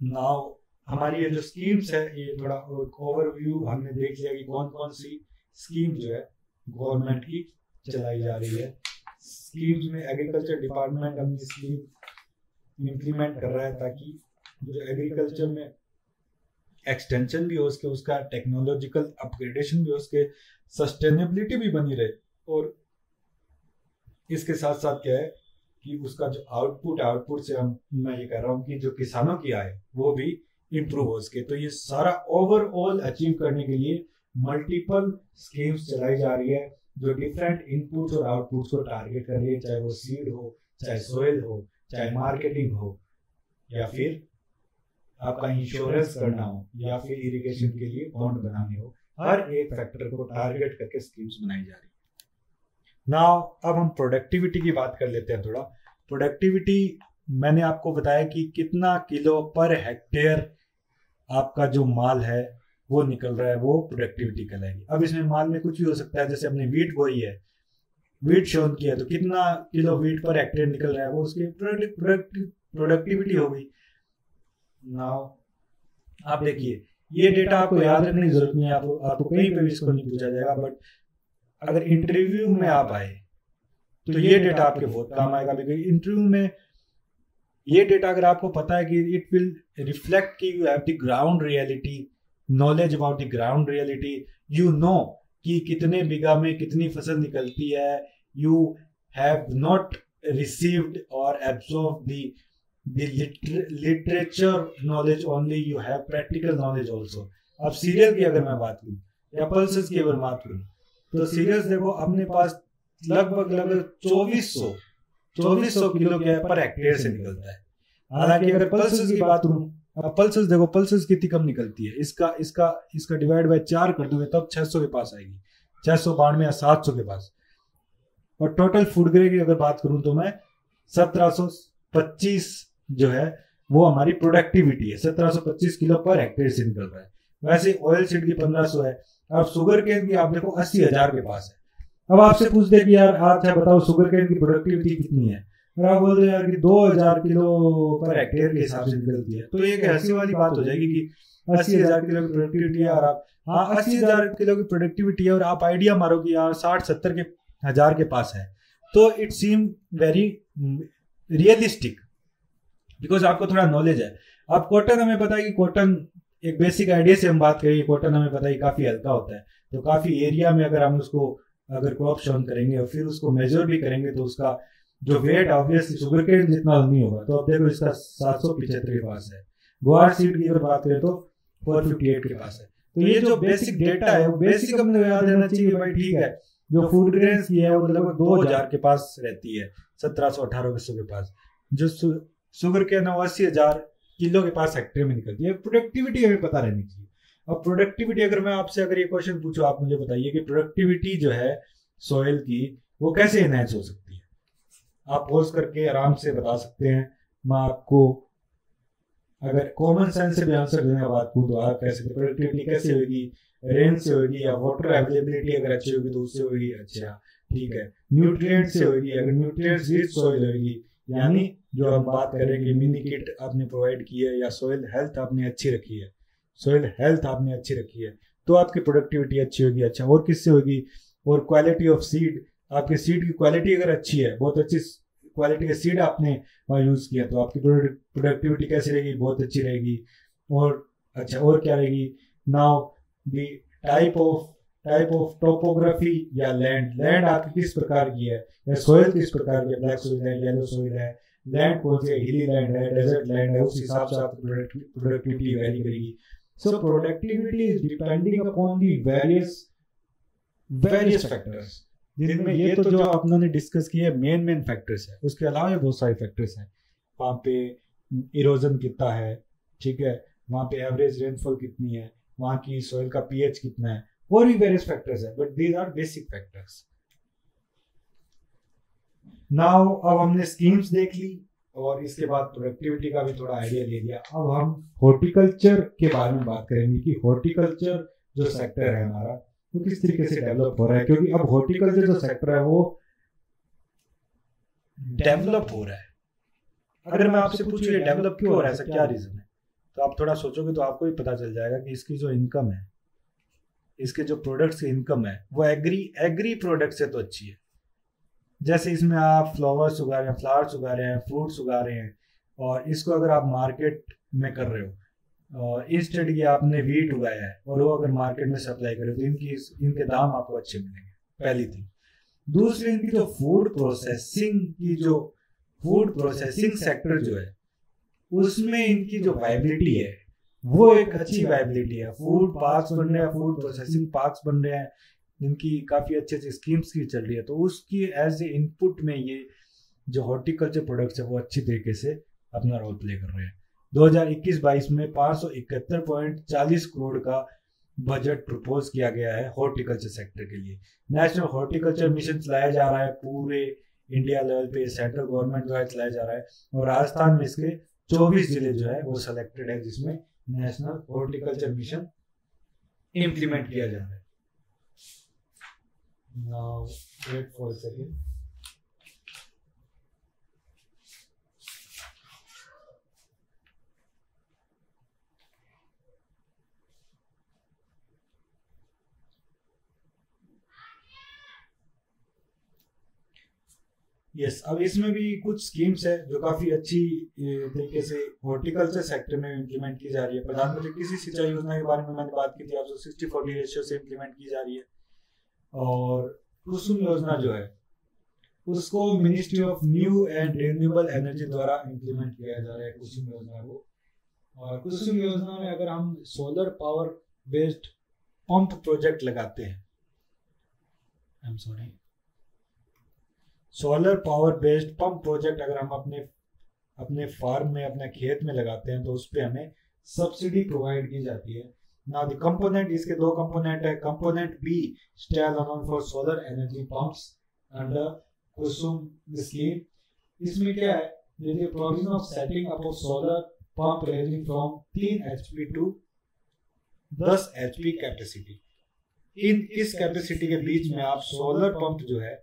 नाउ हमारी ये जो स्कीम्स है, ये थोड़ा ओवरव्यू हमने देख लिया कि कौन कौन सी स्कीम जो है गवर्नमेंट की चलाई जा रही है। स्कीम्स में एग्रीकल्चर डिपार्टमेंट अपनी स्कीम इम्प्लीमेंट कर रहा है ताकि जो एग्रीकल्चर में एक्सटेंशन भी हो उसके, उसका टेक्नोलॉजिकल अपग्रेडेशन भी हो उसके, सस्टेनेबिलिटी भी बनी रहे, और इसके साथ साथ क्या है कि उसका जो आउटपुट से मैं ये कह रहा हूँ कि जो किसानों की आय वो भी इम्प्रूव हो सके। तो ये सारा ओवरऑल अचीव करने के लिए मल्टीपल स्कीम्स चलाई जा रही है जो डिफरेंट इनपुट्स और आउटपुट्स को टारगेट कर रही है, चाहे वो सीड हो, चाहे सोइल हो, चाहे मार्केटिंग हो, या फिर आपका इंश्योरेंस करना हो, या फिर इरिगेशन के लिए बॉन्ड बनाने हो। हर एक फैक्टर को टारगेट करके स्कीम्स बनाई जा रही है। नाउ अब हम प्रोडक्टिविटी की बात कर लेते हैं थोड़ा। प्रोडक्टिविटी मैंने आपको बताया कि कितना किलो पर हेक्टेयर आपका जो माल है वो निकल रहा है, वो प्रोडक्टिविटी कहलाएगी। अब इसमें माल में कुछ भी हो सकता है, जैसे हमने वीट बोई है, वीट शोन किया, तो कितना किलो वीट पर हेक्टेयर निकल रहा है वो उसकी प्रोडक्टिविटी हो गई। नाउ आप देखिए, ये डेटा आपको याद रखने की जरूरत नहीं है, आपको कहीं पे भी इसको नहीं पूछा जाएगा, बट अगर इंटरव्यू में आप आए तो ये डेटा आपके बहुत काम आएगा। बिकॉज इंटरव्यू में ये डेटा अगर आपको पता है कि इट विल रिफ्लेक्ट कि you have the ground reality, knowledge about the ground reality, you know कि कितने बीघा में कितनी फसल निकलती है, यू हैव नॉट रिसीव्ड और absorb the literature knowledge only, you have practical knowledge also. अब सीरियल की अगर मैं बात करूं या पल्सेस की अगर बात करूं, तो सीरियल्स देखो अपने पास लगभग 2400 किलो क्या पर हेक्टेयर से निकलता है। हालांकि अगर पल्सेस की बात करूं, अब पल्सेस देखो, पल्सेस कितनी कम निकलती है, इसका डिवाइड बाय 4 कर दोगे तब 600 के पास आएगी, 692 या 700 के पास। और टोटल फूड ग्रेड की अगर बात करूं तो मैं 1725 जो है वो हमारी प्रोडक्टिविटी है, 1725 किलो पर हेक्टेयर से निकल रहा है। वैसे ऑयल सीड की 1500 है। अब शुगर केन की आप देखो 80,000 के पास है। अब आपसे पूछते हैं कि यार अच्छा बताओ शुगर केन की प्रोडक्टिविटी कितनी है, और आप बोल रहे यार कि 2000 किलो पर हेक्टेयर के हिसाब से निकलती है, तो ये हंसी वाली बात हो जाएगी कि 80,000 किलो की प्रोडक्टिविटी है, और आप 80,000 किलो की प्रोडक्टिविटी है और आप आइडिया मारो कि यार 60-70 के हजार के पास है, तो it seem very realistic, because आपको थोड़ा नॉलेज है। अब कॉटन हमें पता है कि कॉटन एक बेसिक आइडिया से हम बात करें, कॉटन हमें पता है काफी हल्का होता है, तो काफी एरिया में अगर हम उसको अगर क्रॉप शॉन करेंगे और फिर उसको मेजर भी करेंगे तो उसका जो वेट ऑब्वियसली शुगर केन जितना नहीं होगा। तो अब देखो इसका 775 के पास है। ग्वार सीड की अगर बात करें तो 458 के पास है। तो ये जो बेसिक डेटा है वो बेसिक अपने याद रहना चाहिए भाई, ठीक है। जो फूड ग्रेन्स की है वो लगभग 2000 के पास रहती है, 1700-1800 के पास। जो शुगर केन है 80,000 किलो के पास हेक्टेयर में निकलती है। प्रोडक्टिविटी हमें पता रहनी चाहिए। अब प्रोडक्टिविटी अगर मैं आपसे अगर ये क्वेश्चन पूछूं, आप मुझे बताइए कि प्रोडक्टिविटी जो है सॉइल की वो कैसे एनहांस हो सकती है। आप पोज करके आराम से बता सकते हैं। मैं आपको अगर कॉमन सेंस से भी आंसर देने का बात करूं तो आप कह सकते प्रोडक्टिविटी कैसे होगी, रेन से होगी, या वाटर अवेलेबिलिटी अगर अच्छी होगी तो उससे होगी। अच्छा ठीक है, न्यूट्रिएंट से होगी, अगर न्यूट्रिएंट्स रिच सॉइल होगी, यानी जो हम बात करें कि मिनी किट आपने प्रोवाइड की है, या सॉइल हेल्थ आपने अच्छी रखी है, सॉइल हेल्थ आपने अच्छी रखी है, तो आपकी प्रोडक्टिविटी अच्छी होगी। अच्छा, और किससे होगी, और क्वालिटी ऑफ सीड, आपके सीड की क्वालिटी अगर अच्छी है, बहुत अच्छी क्वालिटी का सीड आपने वहाँ यूज किया, तो आपकी प्रोडक्टिविटी कैसी रहेगी, बहुत अच्छी रहेगी। और अच्छा, और क्या रहेगी, now the type of topography या लैंड आपकी किस प्रकार की है, या सॉइल किस प्रकार की है, ब्लैक सॉइल है, येलो सॉइल है, लैंड कौन सी है, हिली लैंड है, डेजर्ट लैंड है, उस हिसाब से आपकी प्रोडक्टिविटी वैरी करेगी। So productivity is depending upon the various factors, जिनमें ये तो जो आपने डिस्कस किए मेन फैक्टर्स है, उसके अलावा भी बहुत सारे फैक्टर्स हैं। वहाँ पे इरोजन कितना है, ठीक है, वहाँ पे एवरेज रेनफॉल कितनी है, वहाँ की सॉइल का पीएच कितना है, और भी वेरियस फैक्टर्स है, but these are basic factors. Now अब हमने स्कीम्स देख ली और इसके बाद प्रोडक्टिविटी का भी थोड़ा आइडिया ले लिया। अब हम हॉर्टिकल्चर के बारे में बात करेंगे कि हॉर्टिकल्चर जो सेक्टर है हमारा, वो किस तरीके से डेवलप हो रहा है, क्योंकि अब हॉर्टिकल्चर जो सेक्टर है वो डेवलप हो रहा है। अगर मैं आपसे पूछूं ये डेवलप क्यों हो रहा है, ऐसा क्या रीजन है, तो आप थोड़ा सोचोगे तो आपको भी पता चल जाएगा कि इसकी जो इनकम है, इसके जो प्रोडक्ट्स की इनकम है वो एग्री प्रोडक्ट से तो अच्छी है। जैसे इसमें आप फ्लावर्स उगा रहे हैं, फ्लावर्स उगा रहे हैं, फ्रूट्स उगा रहे हैं, और इसको अगर आप मार्केट में कर रहे हो और इंस्टेड की आपने वीट उगाया है और वो अगर मार्केट में सप्लाई करे तो इनके दाम आपको अच्छे मिलेंगे, पहली थिंग। दूसरी, इनकी जो फूड प्रोसेसिंग सेक्टर जो है उसमें इनकी जो वाइबिलिटी है वो एक अच्छी वाइबिलिटी है। फूड पार्क्स बन रहे हैं, फूड प्रोसेसिंग पार्क्स बन रहे हैं, इनकी काफी अच्छी अच्छी स्कीम्स की चल रही है। तो उसकी एज ए इनपुट में ये जो हॉर्टिकल्चर प्रोडक्ट्स है वो अच्छी तरीके से अपना रोल प्ले कर रहे हैं। 2021-22 में 571.40 करोड़ का बजट प्रपोज किया गया है हॉर्टिकल्चर सेक्टर के लिए। नेशनल हॉर्टिकल्चर मिशन चलाया जा रहा है पूरे इंडिया लेवल पे, सेंट्रल गवर्नमेंट द्वारा चलाया जा रहा है, और राजस्थान में इसके 24 जिले जो है वो सिलेक्टेड है जिसमें नेशनल हॉर्टिकल्चर मिशन इम्प्लीमेंट किया जा रहा है। Now wait for a second. Yes, अब इसमें भी कुछ स्कीम्स है जो काफी अच्छी तरीके से हॉर्टिकल्चर सेक्टर में इम्प्लीमेंट की जा रही है। प्रधानमंत्री कृषि सिंचाई योजना के बारे में मैंने बात की थी, आपसे 60-40 रेशियो से इम्प्लीमेंट की जा रही है। और कुसुम योजना जो है उसको ministry of new and renewable energy द्वारा इम्प्लीमेंट किया जा रहा है कुसुम योजना को। और कुसुम योजना में अगर हम solar power based pump project लगाते हैं, solar power based pump project अगर हम अपने फार्म में, अपने खेत में लगाते हैं तो उस पर हमें सब्सिडी प्रोवाइड की जाती है। नाउ द कंपोनेंट, इसके दो कंपोनेंट है। Component B, stale amount for solar energy pumps under Kusum scheme. इसमें क्या है, the provision of setting up of solar pump ranging from 3 HP to 10 HP capacity. इस कैपेसिटी के बीच में आप सोलर पंप जो है,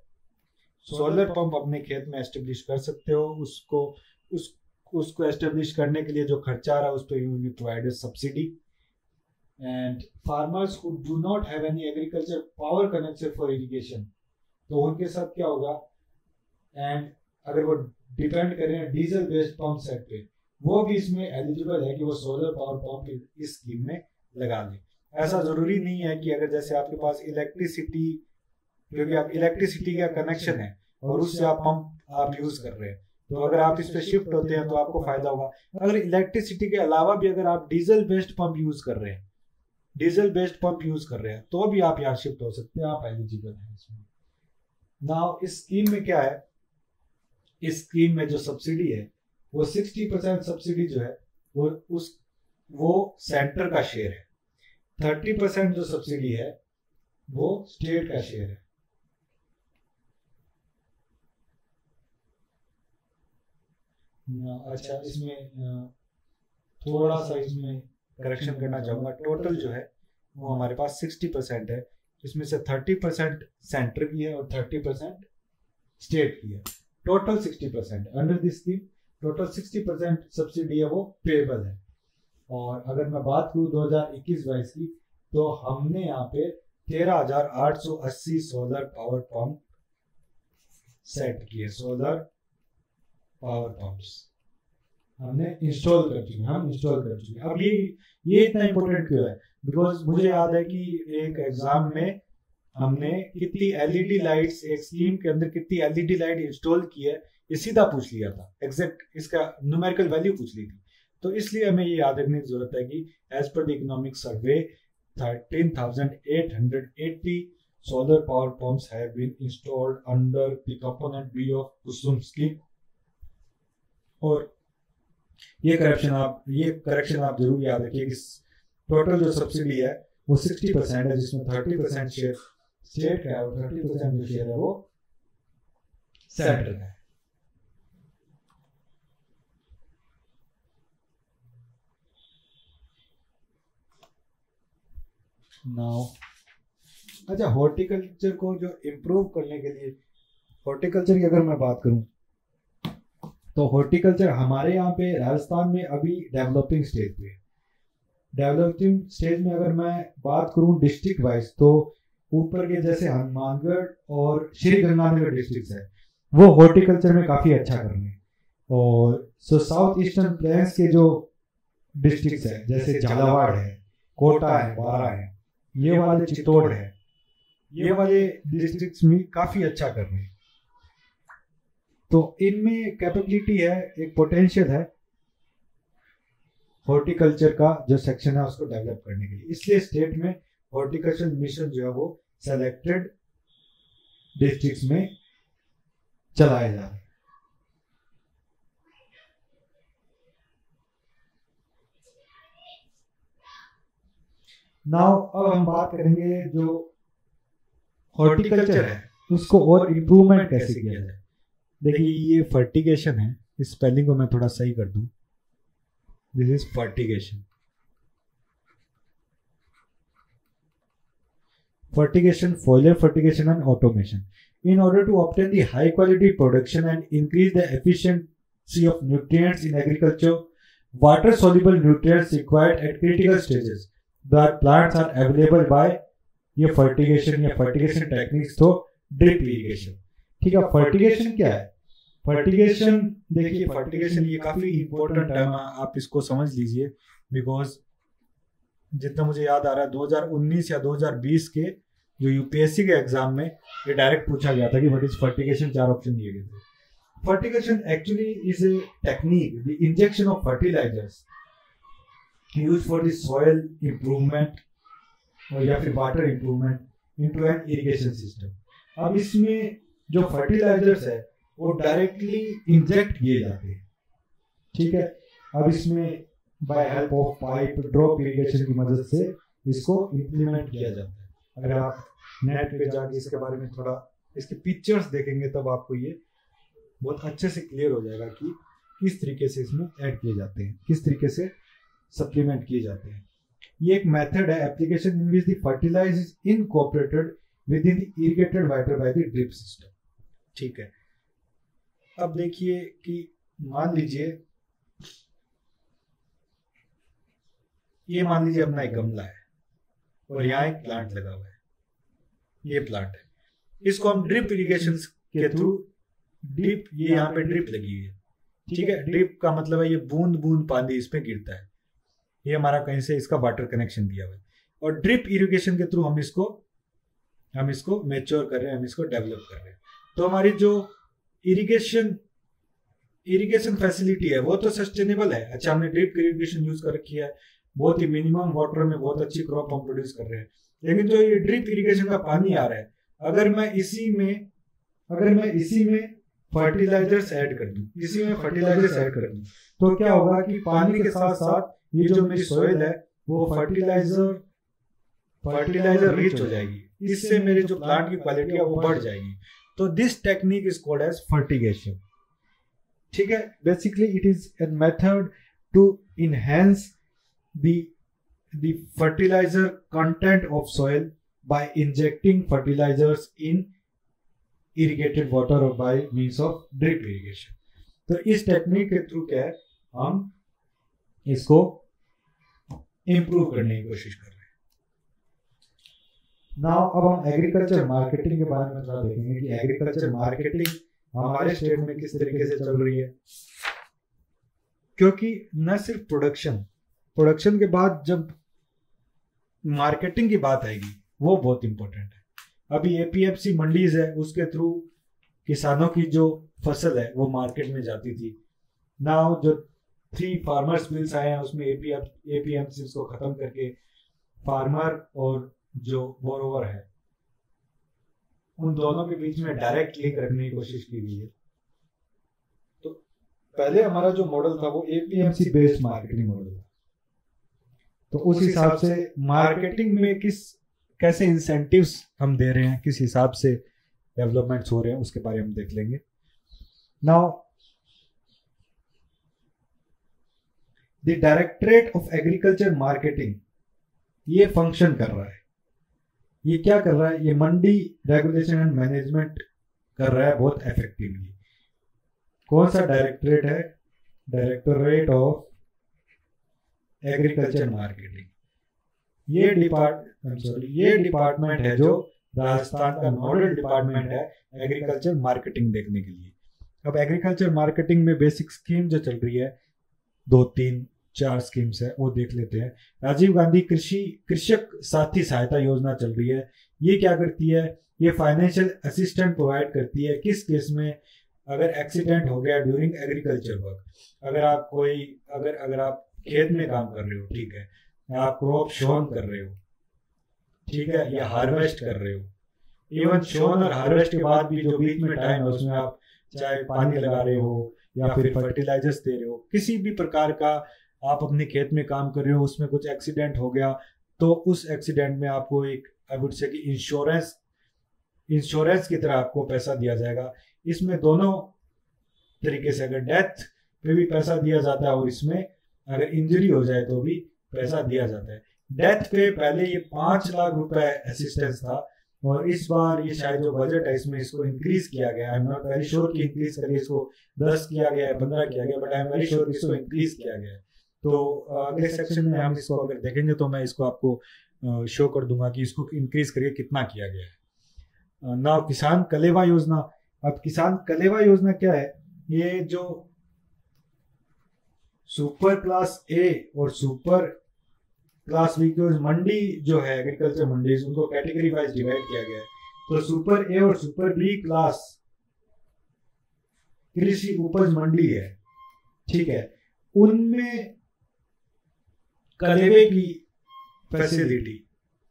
सोलर पंप अपने खेत में एस्टेब्लिश कर सकते हो। उसको एस्टेब्लिश करने के लिए जो खर्चा आ रहा है उस पर you will provide subsidy. And farmers who do not have any agriculture power connection for irrigation, तो उनके साथ क्या होगा, एंड अगर वो डिपेंड करें डीजल बेस्ड पंप सेट पे, वो भी इसमें एलिजिबल है कि वो सोलर पावर पंप इस स्कीम में लगा लें। ऐसा जरूरी नहीं है कि अगर जैसे आपके पास इलेक्ट्रिसिटी, क्योंकि आप इलेक्ट्रिसिटी का कनेक्शन है और उससे आप पंप आप यूज कर रहे हैं, तो अगर आप इस पे शिफ्ट होते हैं तो आपको फायदा होगा। अगर इलेक्ट्रिसिटी के अलावा भी अगर आप डीजल बेस्ड पंप यूज कर रहे हैं, तो भी आप यहाँ शिफ्ट हो सकते हैं, आप एलिजिबल हैं इसमें। नाउ इस स्कीम में क्या है, इस स्कीम में जो सब्सिडी है वो 60% सब्सिडी जो है वो सेंटर का शेयर है, 30% जो सब्सिडी है वो स्टेट का शेयर है। अच्छा, इसमें थोड़ा सा इसमें करेक्शन करना चाहूंगा। टोटल जो है वो हमारे पास 60% है, इसमें से 30% सेंटर की है और 30% स्टेट की है। Total 60%। Under this scheme total 60% subsidy है वो पेएबल है। और अगर मैं बात करूं 2021-22 की, तो हमने यहाँ पे 13,880 सोलर पावर पंप सेट किए, सोलर पावर पंप्स हमने इंस्टॉल कर चुके हैं। अब ये इतना इंपॉर्टेंट क्यों है, बिकॉज मुझे याद है कि एक एग्जाम में हमने कितनी एलईडी लाइट्स, एक स्कीम के अंदर कितनी एलईडी लाइट इंस्टॉल की है, ये सीधा पूछ लिया था, एग्जैक्ट इसका न्यूमेरिकल वैल्यू पूछ ली थी। तो इसलिए हमें ये याद रखने की जरूरत है कि as per the economic survey 13,880 solar power pumps have been installed under the component B of Kusum scheme। और ये करेक्शन आप जरूर याद रखिए कि टोटल जो सब्सिडी है वो 60% है, जिसमें 30% शेयर स्टेट का है और 30% जो शेयर है वो सेंटर का है। नाउ अच्छा, हॉर्टिकल्चर को जो इम्प्रूव करने के लिए, हॉर्टिकल्चर की अगर मैं बात करूं तो हॉर्टिकल्चर हमारे यहाँ पे राजस्थान में अभी डेवलपिंग स्टेज पे है। डेवलपिंग स्टेज में अगर मैं बात करूं डिस्ट्रिक्ट वाइज, तो ऊपर के जैसे हनुमानगढ़ और श्री गंगानगर डिस्ट्रिक्ट है, वो हॉर्टिकल्चर में काफी अच्छा कर रहे हैं। और साउथ ईस्टर्न प्लेन्स के जो डिस्ट्रिक्ट है जैसे झालावाड़ है, कोटा है, बारा है, ये वाले चित्तौड़ है, ये वाले डिस्ट्रिक्ट्स में काफी अच्छा कर रहे हैं। तो इनमें कैपेबिलिटी है, एक पोटेंशियल है हॉर्टिकल्चर का जो सेक्शन है उसको डेवलप करने के लिए। इसलिए स्टेट में हॉर्टिकल्चर मिशन जो है वो सेलेक्टेड डिस्ट्रिक्ट्स में चलाया जा रहा है। नाउ अब हम बात करेंगे जो हॉर्टिकल्चर है उसको और इम्प्रूवमेंट कैसे किया जाए। देखिए, ये फर्टिगेशन है, इस स्पेलिंग को मैं थोड़ा सही कर दूं। This is fertigation. Fertigation, foliar fertigation and automation. In order to obtain the high quality production and increase the efficiency of nutrients in agriculture, water soluble nutrients required at critical stages. The plants are available by ये fertigation या fertigation techniques तो drip irrigation। ठीक है, fertigation क्या है? fertigation, देखिए fertigation ये काफी important टर्म है, आप इसको समझ लीजिए, बिकॉज जितना मुझे याद आ रहा है 2019 या 2020 के जो यूपीएससी के एग्जाम में ये डायरेक्ट पूछा गया था कि व्हाट इज फर्टिगेशन, 4 ऑप्शन दिए गए थे। Fertigation actually is a technique, the injection of fertilisers used for the soil improvement और या फिर water improvement into an irrigation system. अब इसमें जो फर्टिलाइजर्स है वो डायरेक्टली इंजेक्ट किए जाते हैं। ठीक है, अब इसमें by help of pipe drop irrigation की मदद से इसको इम्प्लीमेंट किया जाता है। अगर आप नेट पे जाके इसके बारे में थोड़ा इसके पिक्चर्स देखेंगे तब आपको ये बहुत अच्छे से क्लियर हो जाएगा कि किस तरीके से इसमें ऐड किए जाते हैं, किस तरीके से सप्लीमेंट किए जाते हैं। ये एक मेथड है, application in which the fertiliser is incorporated within the irrigated water by the drip system. ठीक है, अब देखिए कि मान लीजिए अपना एक गमला है और यहाँ एक प्लांट लगा हुआ है, ये प्लांट है, इसको हम ड्रिप इरिगेशन के थ्रू ड्रिप, ये यहाँ पे ड्रिप लगी हुई है। ठीक है, ड्रिप का मतलब है ये बूंद बूंद पानी इसमें गिरता है, ये हमारा कहीं से इसका वाटर कनेक्शन दिया हुआ है, और ड्रिप इरिगेशन के थ्रू हम इसको मैच्योर कर रहे हैं, हम इसको डेवलप कर रहे हैं। तो हमारी जो इरिगेशन फैसिलिटी है वो तो सस्टेनेबल है। अच्छा, हमने ड्रिप इरिगेशन यूज कर रखी है, बहुत ही मिनिमम वाटर में बहुत अच्छी क्रॉप हम प्रोड्यूस कर रहे हैं। लेकिन जो ये ड्रिप इरिगेशन का पानी आ रहा है, अगर मैं इसी में फर्टिलाइजर्स ऐड कर दूं, तो क्या होगा कि पानी के साथ साथ ये जो मेरी सॉइल है वो फर्टिलाइजर रिच हो जाएगी, इससे मेरे जो प्लांट की क्वालिटी है वो बढ़ जाएगी। तो this technique is called as fertigation. ठीक है, basically it is a method to enhance the fertilizer content of soil by injecting fertilizers in irrigated water or by means of drip irrigation। तो इस technique के through क्या है, हम इसको improve करने की कोशिश कर रहे हैं। नाउ अब हम एग्रीकल्चर मार्केटिंग के बारे में थोड़ा देखेंगे कि एग्रीकल्चर मार्केटिंग हमारे स्टेट में किस तरीके से चल रही है। क्योंकि न सिर्फ प्रोडक्शन के बाद जब मार्केटिंग की बात आएगी वो बहुत इंपॉर्टेंट है। अभी एपीएमसी मंडीज है, उसके थ्रू किसानों की जो फसल है वो मार्केट में जाती थी। नाउ जो 3 फार्मर्स बिल्स आए हैं उसमें एपीएमसी को खत्म करके फार्मर और जो बोरोवर है उन दोनों के बीच में डायरेक्ट लिंक रखने की कोशिश की गई है। तो पहले हमारा जो मॉडल था वो एपीएमसी बेस्ड मार्केटिंग मॉडल था। तो उस हिसाब से मार्केटिंग में कैसे इंसेंटिव्स हम दे रहे हैं, किस हिसाब से डेवलपमेंट्स हो रहे हैं, उसके बारे में हम देख लेंगे। Now the directorate of agriculture marketing ये फंक्शन कर रहा है। ये क्या कर रहा है, ये मंडी रेगुलेशन एंड मैनेजमेंट कर रहा है बहुत इफेक्टिवली। कौन सा डायरेक्टरेट है, डायरेक्टरेट ऑफ एग्रीकल्चर मार्केटिंग। ये डिपार्टमेंट है जो राजस्थान का नोडल डिपार्टमेंट है एग्रीकल्चर मार्केटिंग देखने के लिए। अब एग्रीकल्चर मार्केटिंग में बेसिक स्कीम जो चल रही है 2-3-4 स्कीम्स है वो देख लेते हैं। राजीव गांधी कृषक साथी सहायता योजना चल रही है। ये क्या करती है, ये फाइनेंशियल असिस्टेंट प्रोवाइड करती है किस केस में, अगर एक्सीडेंट हो गया ड्यूरिंग एग्रीकल्चर वर्क, अगर आप खेत में काम कर रहे हो, ठीक है, आप क्रॉप शोन कर रहे हो, ठीक है, या हार्वेस्ट कर रहे हो, इवन शोन और हार्वेस्ट के बाद भी जो बीच में टाइम है उसमें आप चाहे पानी लगा रहे हो या फिर फर्टिलाइजर्स दे रहे हो, किसी भी प्रकार का आप अपने खेत में काम कर रहे हो, उसमें कुछ एक्सीडेंट हो गया तो उस एक्सीडेंट में आपको एक आई वुड से कि इंश्योरेंस की तरह आपको पैसा दिया जाएगा। इसमें दोनों तरीके से, अगर डेथ पे भी पैसा दिया जाता है और इसमें अगर इंजरी हो जाए तो भी पैसा दिया जाता है। डेथ पे पहले ये 5 लाख रुपए असिस्टेंस था और इस बार ये शायद जो बजट है इसमें इसको इंक्रीज किया गया। I am not very sure कि इंक्रीज करके इसको 10 किया गया है, 15 किया गया, but I am very sure इसको इंक्रीज किया गया है। तो अगले सेक्शन में हम इसको अगर देखेंगे तो मैं इसको आपको शो कर दूंगा कि इसको इंक्रीज करके कितना किया गया है। ना किसान कलेवा योजना। अब किसान कलेवा योजना क्या है, ये जो सुपर क्लास ए और सुपर क्लास बी की मंडी जो है एग्रीकल्चर मंडी, उनको कैटेगरी वाइज डिवाइड किया गया है। तो सुपर ए और सुपर बी क्लास कृषि उपज मंडी है, ठीक है, उनमें कलेवे की फैसिलिटी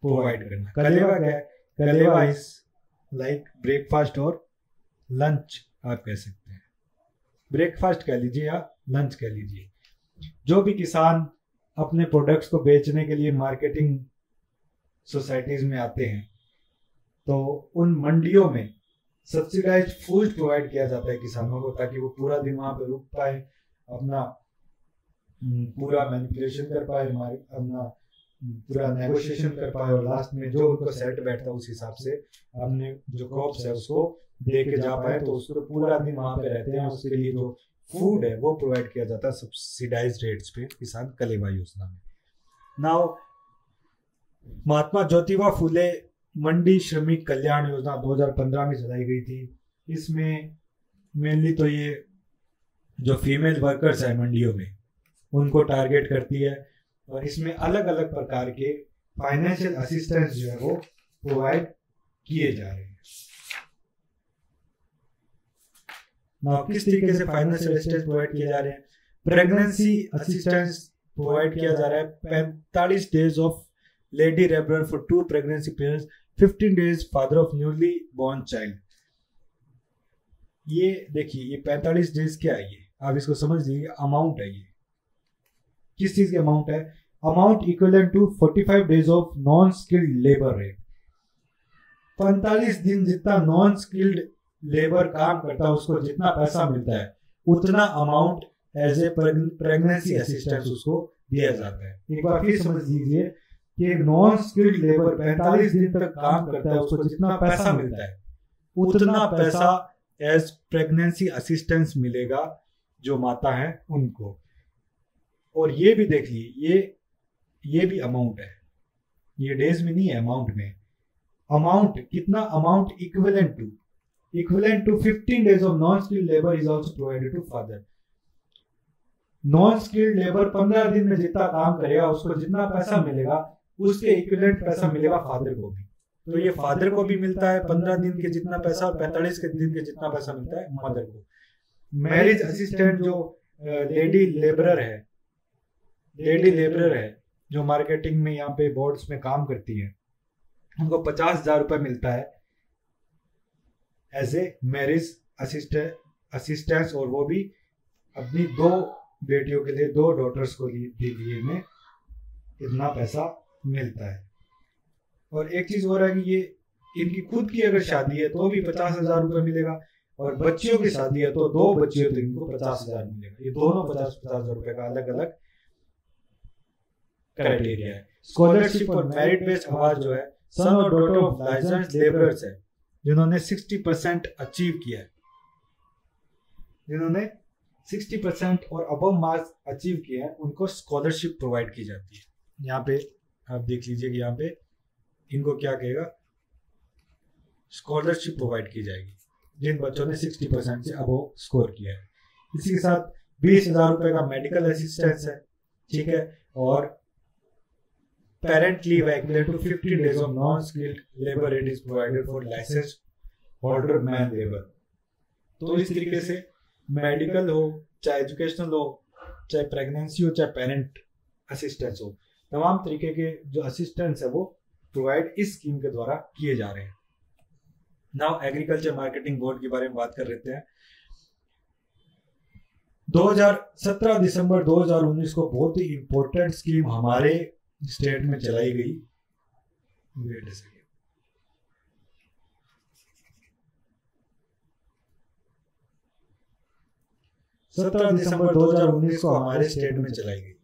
प्रोवाइड करना। कलेवा क्या है, कलेवा इज लाइक ब्रेकफास्ट और लंच आप कह सकते हैं, ब्रेकफास्ट कह लीजिए या लंच कह लीजिए। जो भी किसान अपने प्रोडक्ट्स को बेचने के लिए मार्केटिंग सोसाइटीज में आते हैं तो उन मंडियों में सब्सिडाइज्ड फूड प्रोवाइड किया जाता है किसानों को, ताकि वो पूरा दिन वहां पे रुक पाए, अपना पूरा मैनिपुलेशन कर पाए, अपना पूरा नेगोशिएशन कर पाए और लास्ट में जो उनको सेट बैठता है उस हिसाब से अपने जो क्रॉप्स है उसको दे के जा पाए। तो उसको पूरा दिन वहां पे रहते हैं, उसके लिए जो फूड है वो प्रोवाइड किया जाता है सब्सिडाइज्ड रेट्स पे किसान कलेवा योजना में। नाउ महात्मा ज्योतिबा फुले मंडी श्रमिक कल्याण योजना 2015 में चलाई गई थी। इसमें मेनली तो ये जो फीमेल वर्कर्स है मंडियों में उनको टारगेट करती है और इसमें अलग अलग प्रकार के फाइनेंशियल असिस्टेंस जो है वो प्रोवाइड किए जा रहे हैं। ना किस तरीके से फाइनेंशियल असिस्टेंस प्रोवाइड किए जा रहे हैं, प्रेगनेंसी असिस्टेंस प्रोवाइड किया जा रहा है 45 days of lady labourer for 2 pregnancy periods, 15 days father of newly born child. ये देखिए ये 45 डेज क्या है, ये आप इसको समझ लीजिए, अमाउंट है, ये किस चीज की अमाउंट है, amount equivalent to 45 days of non skilled labour rate. 45 दिन जितना नॉन स्किल्ड लेबर काम करता है उसको जितना पैसा मिलता है उतना amount as a pregnancy assistance उसको दिया जाता है। एक बार फिर समझ लीजिए कि नॉन स्किल्ड लेबर 45 दिन तक काम करता है, उसको जितना पैसा मिलता है उतना पैसा एज प्रेगनेंसी असिस्टेंस मिलेगा जो माता है उनको। और ये भी देखिए ये भी अमाउंट है, ये डेज में नहीं है, अमाउंट में। अमाउंट कितना, amount equivalent to 15 days of non-skilled labor is also provided to father. Non skilled labour 15 दिन में जितना काम करेगा उसको जितना पैसा मिलेगा उसके इक्विवेलेंट पैसा मिलेगा फादर को भी। तो ये फादर को भी मिलता है 15 दिन के जितना पैसा और 45 के दिन के जितना पैसा मिलता है मदर को। मैरिज असिस्टेंट जो लेडी लेबरर है जो मार्केटिंग में यहाँ पे बोर्ड्स में काम करती है, उनको 50,000 रुपए मिलता है एज ए मैरिज असिस्टेंस, और वो भी अपनी 2 बेटियों के लिए, 2 डॉटर्स को लिए में इतना पैसा मिलता है। और एक चीज और है कि ये इनकी खुद की अगर शादी है तो भी 50,000 रुपए मिलेगा, और बच्चियों की शादी है तो 2 बच्चियों तो इनको 50,000 मिलेगा। ये दोनों 50,000 रुपए का अलग अलग क्राइटेरिया है। स्कॉलरशिप और मेरिट बेस्ड अवार्ड जो है सन और डॉटर ऑफ लाइसेंस लेबरर्स है जिन्होंने 60% अचीव किया है, जिन्होंने 60% और अबव मार्क्स अचीव किए हैं, उनको स्कॉलरशिप प्रोवाइड की जाती है। यहाँ पे आप देख लीजिए कि यहाँ पे इनको क्या कहेगा, स्कॉलरशिप प्रोवाइड की जाएगी जिन बच्चों ने 60% से अबव स्कोर किया है। इसी के साथ 20,000 रुपए का मेडिकल असिस्टेंस है, ठीक है, और पेरेंट लीव है to 15 days of non skilled labour it is provided for licence holder man labour. तो इस तरीके से मेडिकल हो, चाहे एजुकेशनल हो, चाहे प्रेगनेंसी हो, चाहे पेरेंट असिस्टेंस हो, तमाम तरीके के जो असिस्टेंस है वो प्रोवाइड इस स्कीम के द्वारा किए जा रहे हैं। नाउ एग्रीकल्चर मार्केटिंग बोर्ड के बारे में बात कर लेते हैं। 17 दिसंबर 2019 को बहुत ही इंपॉर्टेंट स्कीम हमारे स्टेट में चलाई गई। वेट अ सेकेंड, 17 दिसंबर 2019 को हमारे स्टेट में चलाई गई।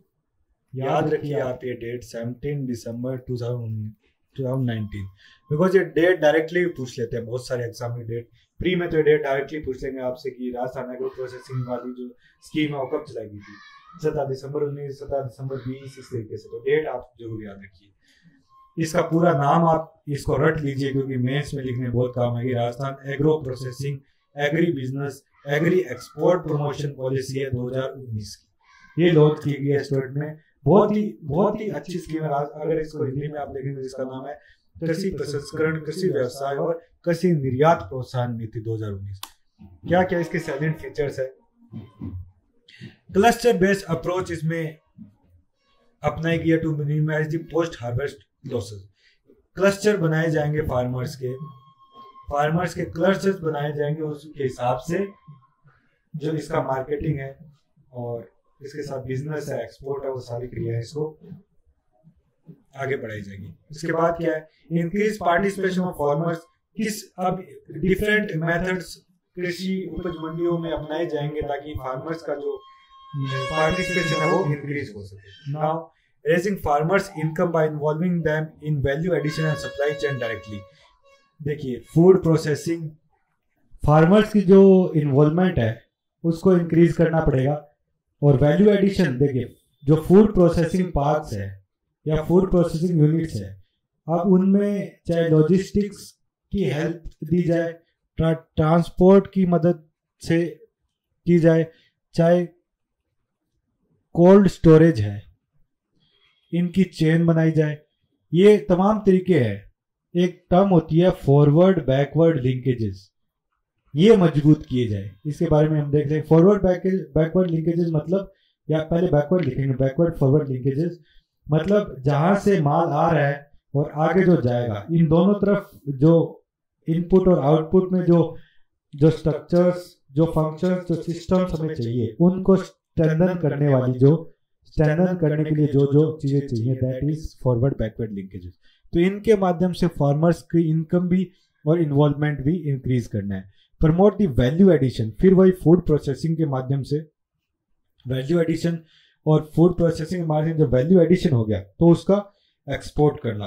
याद रखिए आप ये डेट 17 दिसंबर 2019, बिकॉज ये डेट डायरेक्टली पूछ लेते हैं बहुत सारे एग्जाम में। डेट प्री में तो ये डेट डायरेक्टली पूछ लेंगे आपसे कि राजस्थान एग्रो प्रोसेसिंग वाली जो स्कीम है वो कब चलाई गई थी, 17 दिसंबर 19, 17 दिसंबर 20, इस तरीके से। तो डेट आप जरूर याद रखिए। इसका पूरा नाम आप इसको रट लीजिए क्योंकि मेंस में लिखने बहुत काम आएगी। Rajasthan agro processing agri business agree export promotion policy है 2019 की। ये लॉन्च की गई है स्टेट में। बहुत ही अच्छी स्कीम है। अगर इसको हिंदी में आप देखेंगे तो इसका नाम है कृषि प्रसंस्करण, कृषि व्यवसाय और कृषि निर्यात प्रोत्साहन नीति 2019। क्या क्या इसके सैलेंट फीचर्स है? क्लस्टर बेस्ड अप्रोच इसमें अपनाई गई है to minimise the post harvest losses. Cluster बनाए जाएंगे फार्मर्स के क्लस्टर्स बनाए जाएंगे, उसके हिसाब से जो इसका मार्केटिंग है और इसके साथ बिजनेस है, एक्सपोर्ट है, वो सारी क्रियाएं इसको आगे बढ़ाई जाएगी। इसके बाद क्या है? Increase participation of farmers. किस अब डिफरेंट मेथड्स कृषि उपज मंडियों में अपनाए जाएंगे ताकि फार्मर्स का जो पार्टिसिपेशन है वो इंक्रीज हो सके। Now raising farmers income by involving them in value addition and supply chain directly. देखिए, फूड प्रोसेसिंग, फार्मर्स की जो इन्वॉल्वमेंट है उसको इंक्रीज करना पड़ेगा। और वैल्यू एडिशन, देखिए जो फूड प्रोसेसिंग पार्क्स है या फूड प्रोसेसिंग यूनिट्स है, अब उनमें चाहे लॉजिस्टिक्स की हेल्प दी जाए, ट्रांसपोर्ट की मदद से की जाए, चाहे कोल्ड स्टोरेज है, इनकी चेन बनाई जाए, ये तमाम तरीके हैं। एक टर्म होती है फॉरवर्ड बैकवर्ड लिंकेजेस, ये मजबूत किए जाए। इसके बारे में हम देख रहे हैं। फॉरवर्ड बैकवर्ड लिंकेजेस मतलब, या पहले बैकवर्ड लिखेंगे, बैकवर्ड फॉरवर्ड लिंकेजेस मतलब जहां से माल आ रहा है और आगे जो जाएगा, इन दोनों तरफ जो इनपुट और आउटपुट में जो स्ट्रक्चर्स, जो फंक्शंस, जो सिस्टम्स हमें चाहिए, उनको स्ट्रेंथन करने के लिए जो चीजें चाहिए, that is forward backward linkages. तो इनके माध्यम से फार्मर्स की इनकम भी और इन्वॉल्वमेंट भी इंक्रीज करना है। प्रमोट द वैल्यू एडिशन, फिर वही फूड प्रोसेसिंग के माध्यम से वैल्यू एडिशन, और फूड प्रोसेसिंग के माध्यम से जब वैल्यू एडिशन हो गया तो उसका एक्सपोर्ट करना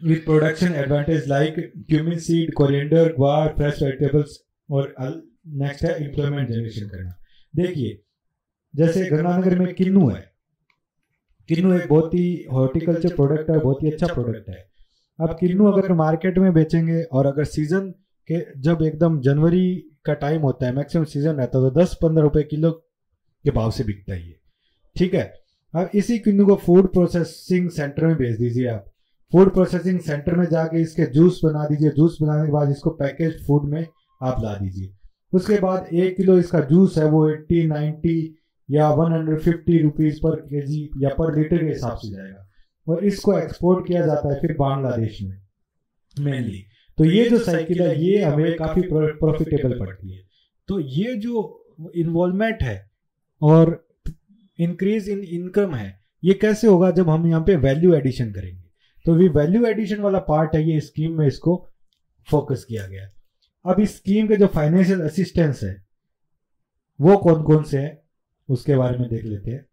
with production advantage like cumin seed, coriander, ग्वार, फ्रेश वेजिटेबल्स। और नेक्स्ट है एम्प्लॉयमेंट जनरेशन करना। देखिए जैसे गंगानगर में किन्नू है, किन्नू एक बहुत ही हॉर्टिकल्चर प्रोडक्ट है, बहुत ही अच्छा प्रोडक्ट है। अब किन्नू अगर मार्केट में बेचेंगे और अगर सीजन के जब एकदम जनवरी का टाइम होता है, मैक्सिमम सीजन रहता है, तो 10-15 रुपए किलो के भाव से बिकता है ये, ठीक है। अब इसी किन्नू को फूड प्रोसेसिंग सेंटर में भेज दीजिए आप। फूड प्रोसेसिंग सेंटर में जाके इसके जूस बना दीजिए। जूस बनाने के बाद इसको पैकेज फूड में आप ला दीजिए। उसके बाद 1 किलो इसका जूस है वो 80, 90 या 150 रुपीज पर केजी या पर लीटर के हिसाब से जाएगा और इसको एक्सपोर्ट किया जाता है फिर बांग्लादेश में मेनली। तो ये जो साइकिल है ये हमें काफी प्रॉफिटेबल पड़ती है। तो ये जो इन्वॉल्वमेंट है और इंक्रीज इन इनकम है, ये कैसे होगा? जब हम यहाँ पे वैल्यू एडिशन करेंगे। तो ये वैल्यू एडिशन वाला पार्ट है, ये स्कीम में इसको फोकस किया गया है। अब इस स्कीम के जो फाइनेंशियल असिस्टेंस है वो कौन कौन से हैं उसके बारे में देख लेते हैं।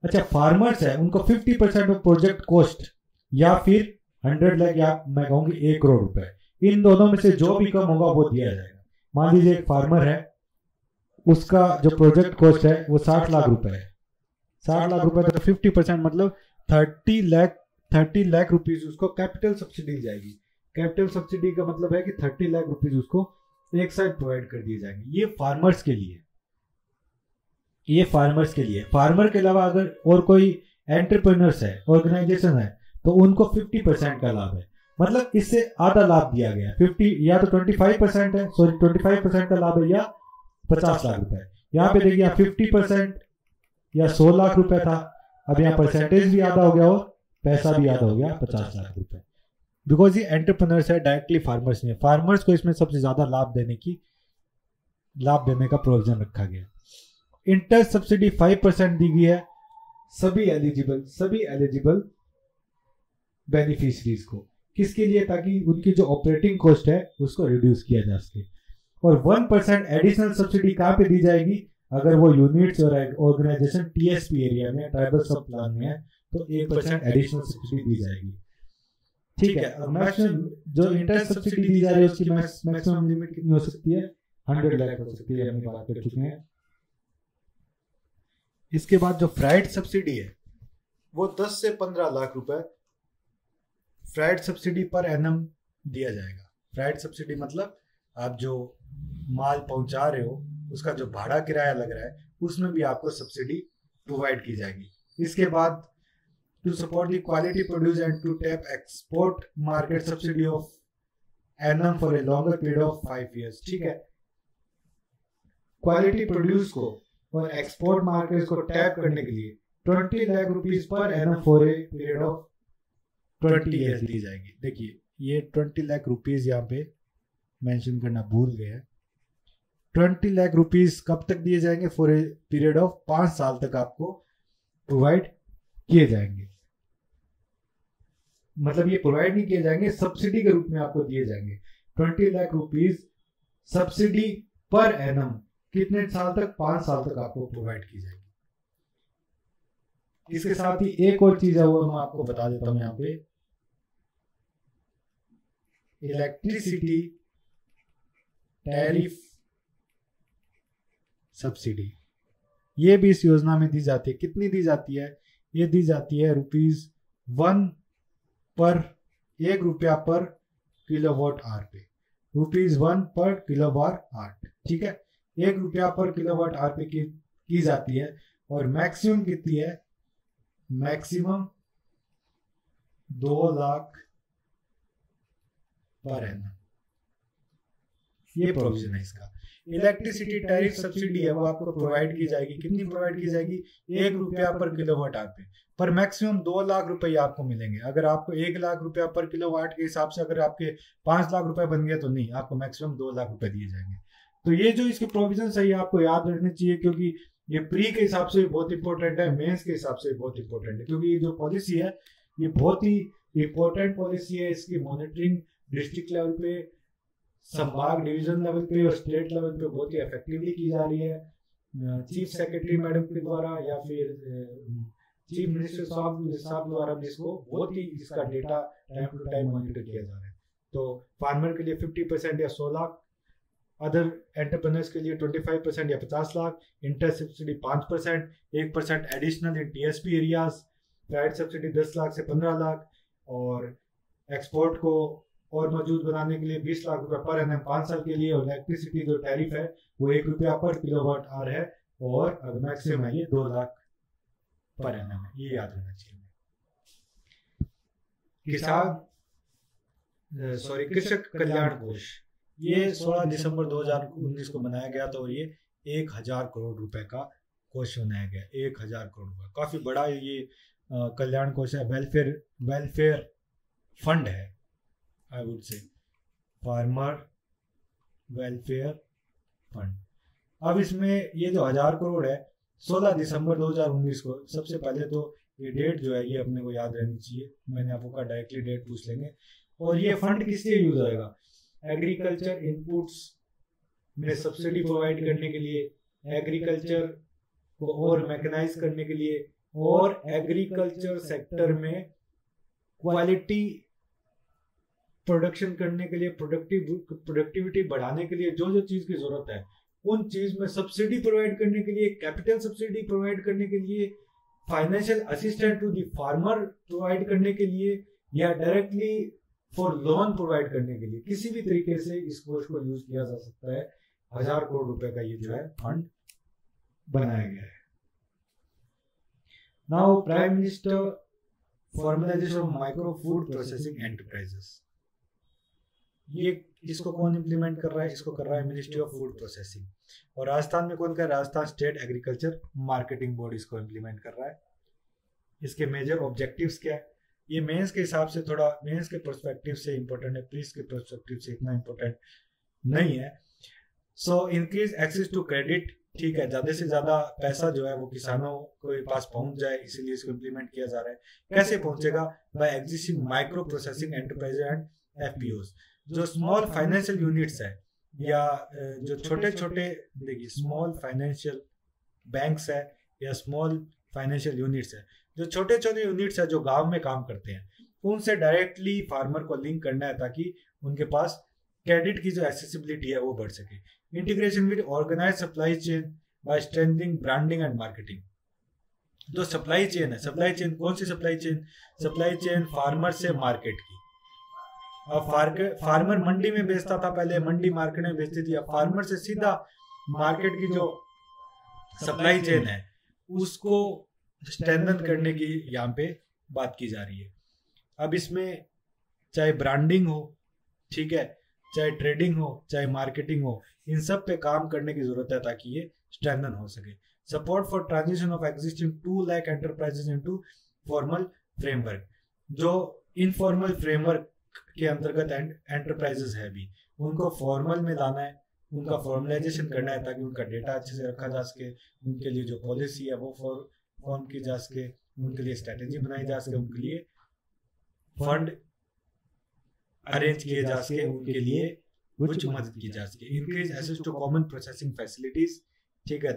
अच्छा फार्मर्स है उनको 50% ऑफ प्रोजेक्ट कॉस्ट या फिर 100 लाख या मैं कहूँगी 1 करोड़ रुपए, इन दोनों में से जो भी कम होगा वो दिया जाएगा। मान लीजिए एक फार्मर है, उसका जो प्रोजेक्ट कॉस्ट है वो 60 लाख रुपए है, 60 लाख रुपए तो 50% मतलब 30 लाख रुपीज उसको कैपिटल सब्सिडी दी जाएगी। कैपिटल सब्सिडी का मतलब है कि 30 लाख रुपीज उसको एक साथ प्रोवाइड कर दिए जाएंगे। ये फार्मर्स के लिए, ये फार्मर्स के लिए। फार्मर के अलावा अगर और कोई एंटरप्रेन्योर्स है, ऑर्गेनाइजेशन है, तो उनको 50% का लाभ है, मतलब इससे आधा लाभ दिया गया। 50 या तो 25% है, सॉरी 25% का लाभ है या 50 लाख रुपए। यहाँ पे देखिए 50% या 100 लाख रुपए था, अब यहाँ परसेंटेज भी आधा हो गया और पैसा भी आधा हो गया 50 लाख रुपए। बिकॉज ये एंटरप्रेन्योर्स है, डायरेक्टली फार्मर्स नहीं है। फार्मर्स को इसमें सबसे ज्यादा लाभ देने का प्रोविजन रखा गया। इंटरेस्ट सब्सिडी 5% दी गई है सभी एलिजिबल बेनिफिशरीज को। किसके लिए? ताकि उनकी जो ऑपरेटिंग कॉस्ट है उसको रिड्यूस किया जा सके। और 1% एडिशनल सब्सिडी कहाँ पे दी जाएगी? अगर वो यूनिट्स और ऑर्गेनाइजेशन टीएसपी एरिया में, ट्राइबल सब प्लान में है, तो 1% एडिशनल सब्सिडी दी जाएगी। ठीक है। अब मैक्सिमम जो इंटरेस्ट सब्सिडी दी जा रही है उसकी मैक्सिमम लिमिट कितनी हो सकती है? 100 लाख हो सकती है, हमने बात कर चुके हैं। इसके बाद जो फ्राइड सब्सिडी है वो 10 से 15 लाख रुपए फ्राइड सब्सिडी पर एनम दिया जाएगा। फ्राइड सब्सिडी मतलब आप जो माल पहुंचा रहे हो उसका जो भाड़ा किराया लग रहा है उसमें भी आपको सब्सिडी प्रोवाइड की जाएगी। इसके बाद to support the quality produce and to tap export market subsidy of एनम for a longer period of 5 years। ठीक है। क्वालिटी प्रोड्यूस को और एक्सपोर्ट मार्केट को टैप करने के लिए 20 lakh rupees per annum for a period of 20 years दी जाएगी। देखिए ये 20 लाख रुपीज यहाँ पे मेंशन करना भूल गए हैं। 20 लाख रुपीज कब तक दिए जाएंगे? फॉर ए पीरियड ऑफ 5 साल तक आपको प्रोवाइड किए जाएंगे। मतलब ये प्रोवाइड नहीं किए जाएंगे, सब्सिडी के रूप में आपको दिए जाएंगे। 20 lakh rupees subsidy per annum कितने साल तक? 5 साल तक आपको प्रोवाइड की जाएगी। इसके साथ ही एक और चीज है वो मैं आपको बता देता हूं यहाँ पे, इलेक्ट्रिसिटी टैरिफ सब्सिडी। ये भी इस योजना में दी जाती है। कितनी दी जाती है? ये दी जाती है ₹1 पर ₹1 पर किलोवाट आवर पे, ₹1 पर किलोवाट आवर। ठीक है। ₹1 पर किलोवाट आवर पे की जाती है। और मैक्सिमम कितनी है? Maximum 2 lakh per annum. ये प्रोविजन है इसका। इलेक्ट्रिसिटी टैरिफ सब्सिडी है वो आपको प्रोवाइड की जाएगी। कितनी प्रोवाइड की जाएगी? ₹1 पर किलोवाट आवर पे, पर मैक्सिमम 2 लाख रुपए आपको मिलेंगे। अगर आपको 1 लाख रुपया पर किलोवाट के हिसाब से अगर आपके 5 लाख रुपए बन गए तो नहीं, आपको मैक्सिमम 2 लाख रुपए दिए जाएंगे। तो ये जो इसके प्रोविजन है ये आपको याद रखने चाहिए, क्योंकि ये प्री के हिसाब से बहुत इंपॉर्टेंट है, मेंस के हिसाब से बहुत इंपॉर्टेंट है। क्योंकि ये जो पॉलिसी है ये बहुत ही इंपॉर्टेंट पॉलिसी है। इसकी मॉनिटरिंग डिस्ट्रिक्ट लेवल पे, संभाग डिवीजन लेवल पे और स्टेट लेवल पे बहुत ही इफेक्टिवली की जा रही है। चीफ सेक्रेटरी मैडम के द्वारा या फिर चीफ मिनिस्टर साहब द्वारा भी इसको बहुत ही इसका data time to time monitor किया जा रहा है। तो फार्मर के लिए 50% या 100 लाख, अदर एंटरप्रेन्योर्स के लिए 25% या 50 लाख, इंटरेस्ट सब्सिडी 5%, 1% एडिशनल इन TSP areas, fried subsidy 10 lakh से 15 लाख, और एक्सपोर्ट को और मौजूद बनाने के लिए 20 लाख रुपए पर एनम 5 साल के लिए। और इलेक्ट्रिसिटी जो टैरिफ है वो ₹1 पर किलोवाट आवर है, और अब मैक्सिमम है ये 2 लाख पर एनम है। ये याद रखना चाहिए। कृषक कल्याण कोष, ये 16 दिसंबर 2019 को बनाया गया था, और ये 1000 करोड़ रुपए का कोष बनाया गया। 1000 करोड़ रुपए काफी बड़ा ये कल्याण कोष है। वेलफेयर फंड है, I would say farmer welfare fund. अब इसमें ये जो 1000 करोड़ है 16 दिसंबर 2019 को, सबसे पहले तो ये डेट जो है ये अपने को याद रहनी चाहिए। मैंने आपको कहा डायरेक्टली डेट पूछ लेंगे। और ये फंड किस लिए यूज होगा? एग्रीकल्चर इनपुट्स में सब्सिडी प्रोवाइड करने के लिए, एग्रीकल्चर को और मैकेनाइज करने के लिए, और एग्रीकल्चर सेक्टर में क्वालिटी प्रोडक्शन करने के लिए, प्रोडक्टिविटी बढ़ाने के लिए जो जो चीज की जरूरत है, उन चीज में सब्सिडी प्रोवाइड करने के लिए, कैपिटल सब्सिडी प्रोवाइड करने के लिए, financial assistant to the farmer provide करने के लिए, या डायरेक्टली फॉर लोन प्रोवाइड करने के लिए, किसी भी तरीके से इस कोष को यूज किया जा सकता है। 1000 करोड़ रुपए का ये जो है फंड बनाया गया है। Now prime minister formalisation of micro food processing enterprises, ये इसको कौन इंप्लीमेंट कर रहा है? इसको कर रहा है मिनिस्ट्री ऑफ फूड प्रोसेसिंग। और राजस्थान में कौन कर रहा है? Rajasthan state agriculture marketing board इसको इंप्लीमेंट कर रहा है। इसके मेजर ऑब्जेक्टिव्स क्या है? ये मेंस के हिसाब से थोड़ा, मेंस के पर्सपेक्टिव से इंपॉर्टेंट है, प्रीस के पर्सपेक्टिव से इतना इंपॉर्टेंट नहीं है। So increase access to credit, ठीक है, ज्यादा से ज्यादा पैसा जो है वो किसानों के पास पहुंच जाए, इसीलिए इसको इंप्लीमेंट किया जा रहा है। कैसे पहुंचेगा? By existing micro processing enterprise and FPOs. जो स्मॉल फाइनेंशियल यूनिट्स है या जो छोटे छोटे, देखिए स्मॉल फाइनेंशियल बैंक्स है या स्मॉल फाइनेंशियल यूनिट्स है, जो छोटे छोटे यूनिट्स है जो गांव में काम करते हैं, उनसे डायरेक्टली फार्मर को लिंक करना है ताकि उनके पास क्रेडिट की जो एक्सेसिबिलिटी है वो बढ़ सके। Integration with organised supply chain by strengthening branding and marketing. जो सप्लाई चेन है, सप्लाई चेन कौन सी supply chain? Supply chain farmer से मार्केट की। अब फार्मर मंडी में बेचता था पहले, मंडी मार्केट में बेचती थी। अब फार्मर से सीधा मार्केट की जो सप्लाई चेन है उसको स्ट्रेंथन करने की यहाँ पे बात की जा रही है। अब इसमें चाहे ब्रांडिंग हो, ठीक है, चाहे ट्रेडिंग हो, चाहे मार्केटिंग हो, इन सब पे काम करने की जरूरत है ताकि ये स्ट्रेंथन हो सके। Support for transition of existing 2 lakh enterprises into formal framework. जो इनफॉर्मल फ्रेमवर्क के अंतर्गत एंटरप्राइजेस है भी, उनको फॉर्मल में लाना है, उनका फॉर्मलाइजेशन करना है ताकि उनका डेटा अच्छे से रखा जा सके, उनके लिए जो पॉलिसी है वो फॉर्म की जा सके, उनके लिए स्ट्रेटेजी बनाई जा सके, उनके लिए फंड अरेंज किए जा सके, उनके लिए कुछ मदद की जा सके। Increase access to common processing facilities, ठीक है,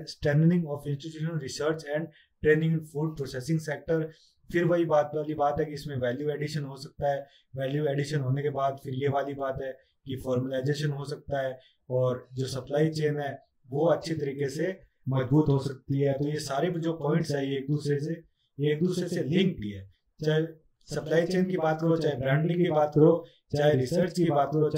strengthening of institutional research and training in food processing sector. फिर वही वाली बात है कि इसमें वैल्यू एडिशन हो सकता है। वैल्यू एडिशन होने के बाद फिर ये वाली बात है कि फॉर्मलाइजेशन हो सकता है और जो सप्लाई चेन है वो अच्छी तरीके से मजबूत हो सकती है। तो ये सारे जो पॉइंट्स है ये एक दूसरे से लिंक भी है। चाहे सप्लाई चेन की बात करो, चाहे ब्रांडिंग की बात करो, चाहे रिसर्च की बात करो,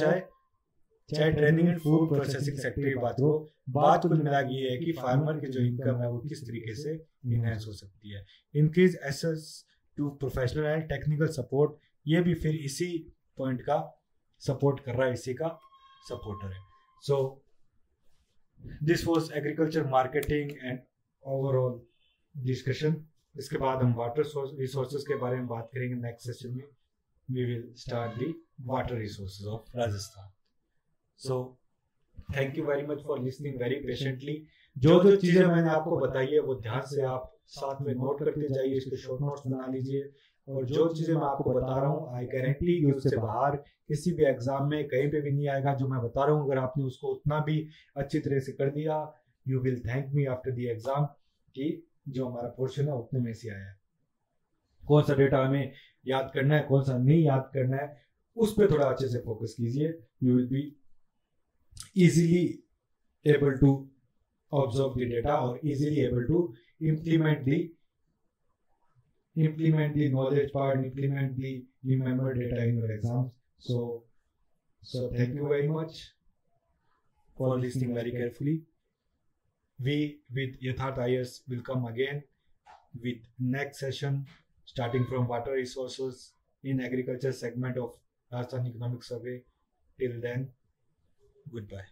चाहे training and food processing sector की बात करो, बात कुल मिला के ये है कि फार्मर की जो इनकम है वो किस तरीके से इनहेंस हो सकती है। Increase access to professional and technical support, ये भी फिर इसी पॉइंट का सपोर्ट कर रहा है, इसी का सपोर्टर है। So this was agriculture marketing and overall discussion. इसके बाद हम वाटर रिसोर्सेज के बारे में बात करेंगे। नेक्स्ट सेशन में we will start the water resources of Rajasthan. So thank you very much for listening very patiently. जो जो चीजें मैंने आपको बताई है वो ध्यान से आप साथ में नोट करते जाइए, इसके शॉर्ट नोट्स बना लीजिए। और जो चीजें मैं आपको बता रहा हूँ आई गारंटी कि उससे बाहर किसी भी एग्जाम में कहीं पे भी नहीं आएगा। जो मैं बता रहा हूँ अगर आपने उसको उतना भी अच्छी तरह से कर दिया, you will thank me after the exam कि जो हमारा पोर्शन है उतने में से आया है। कौन सा डेटा हमें याद करना है, कौन सा नहीं याद करना है, उस पर थोड़ा अच्छे से फोकस कीजिए। You will be easily able to observe the data or easily able to implement the knowledge part, implement the remember data in your exams. So thank you very much for listening very carefully. We with Yatharth IAS will come again with next session starting from water resources in agriculture segment of Rajasthan Economic Survey. Till then, goodbye.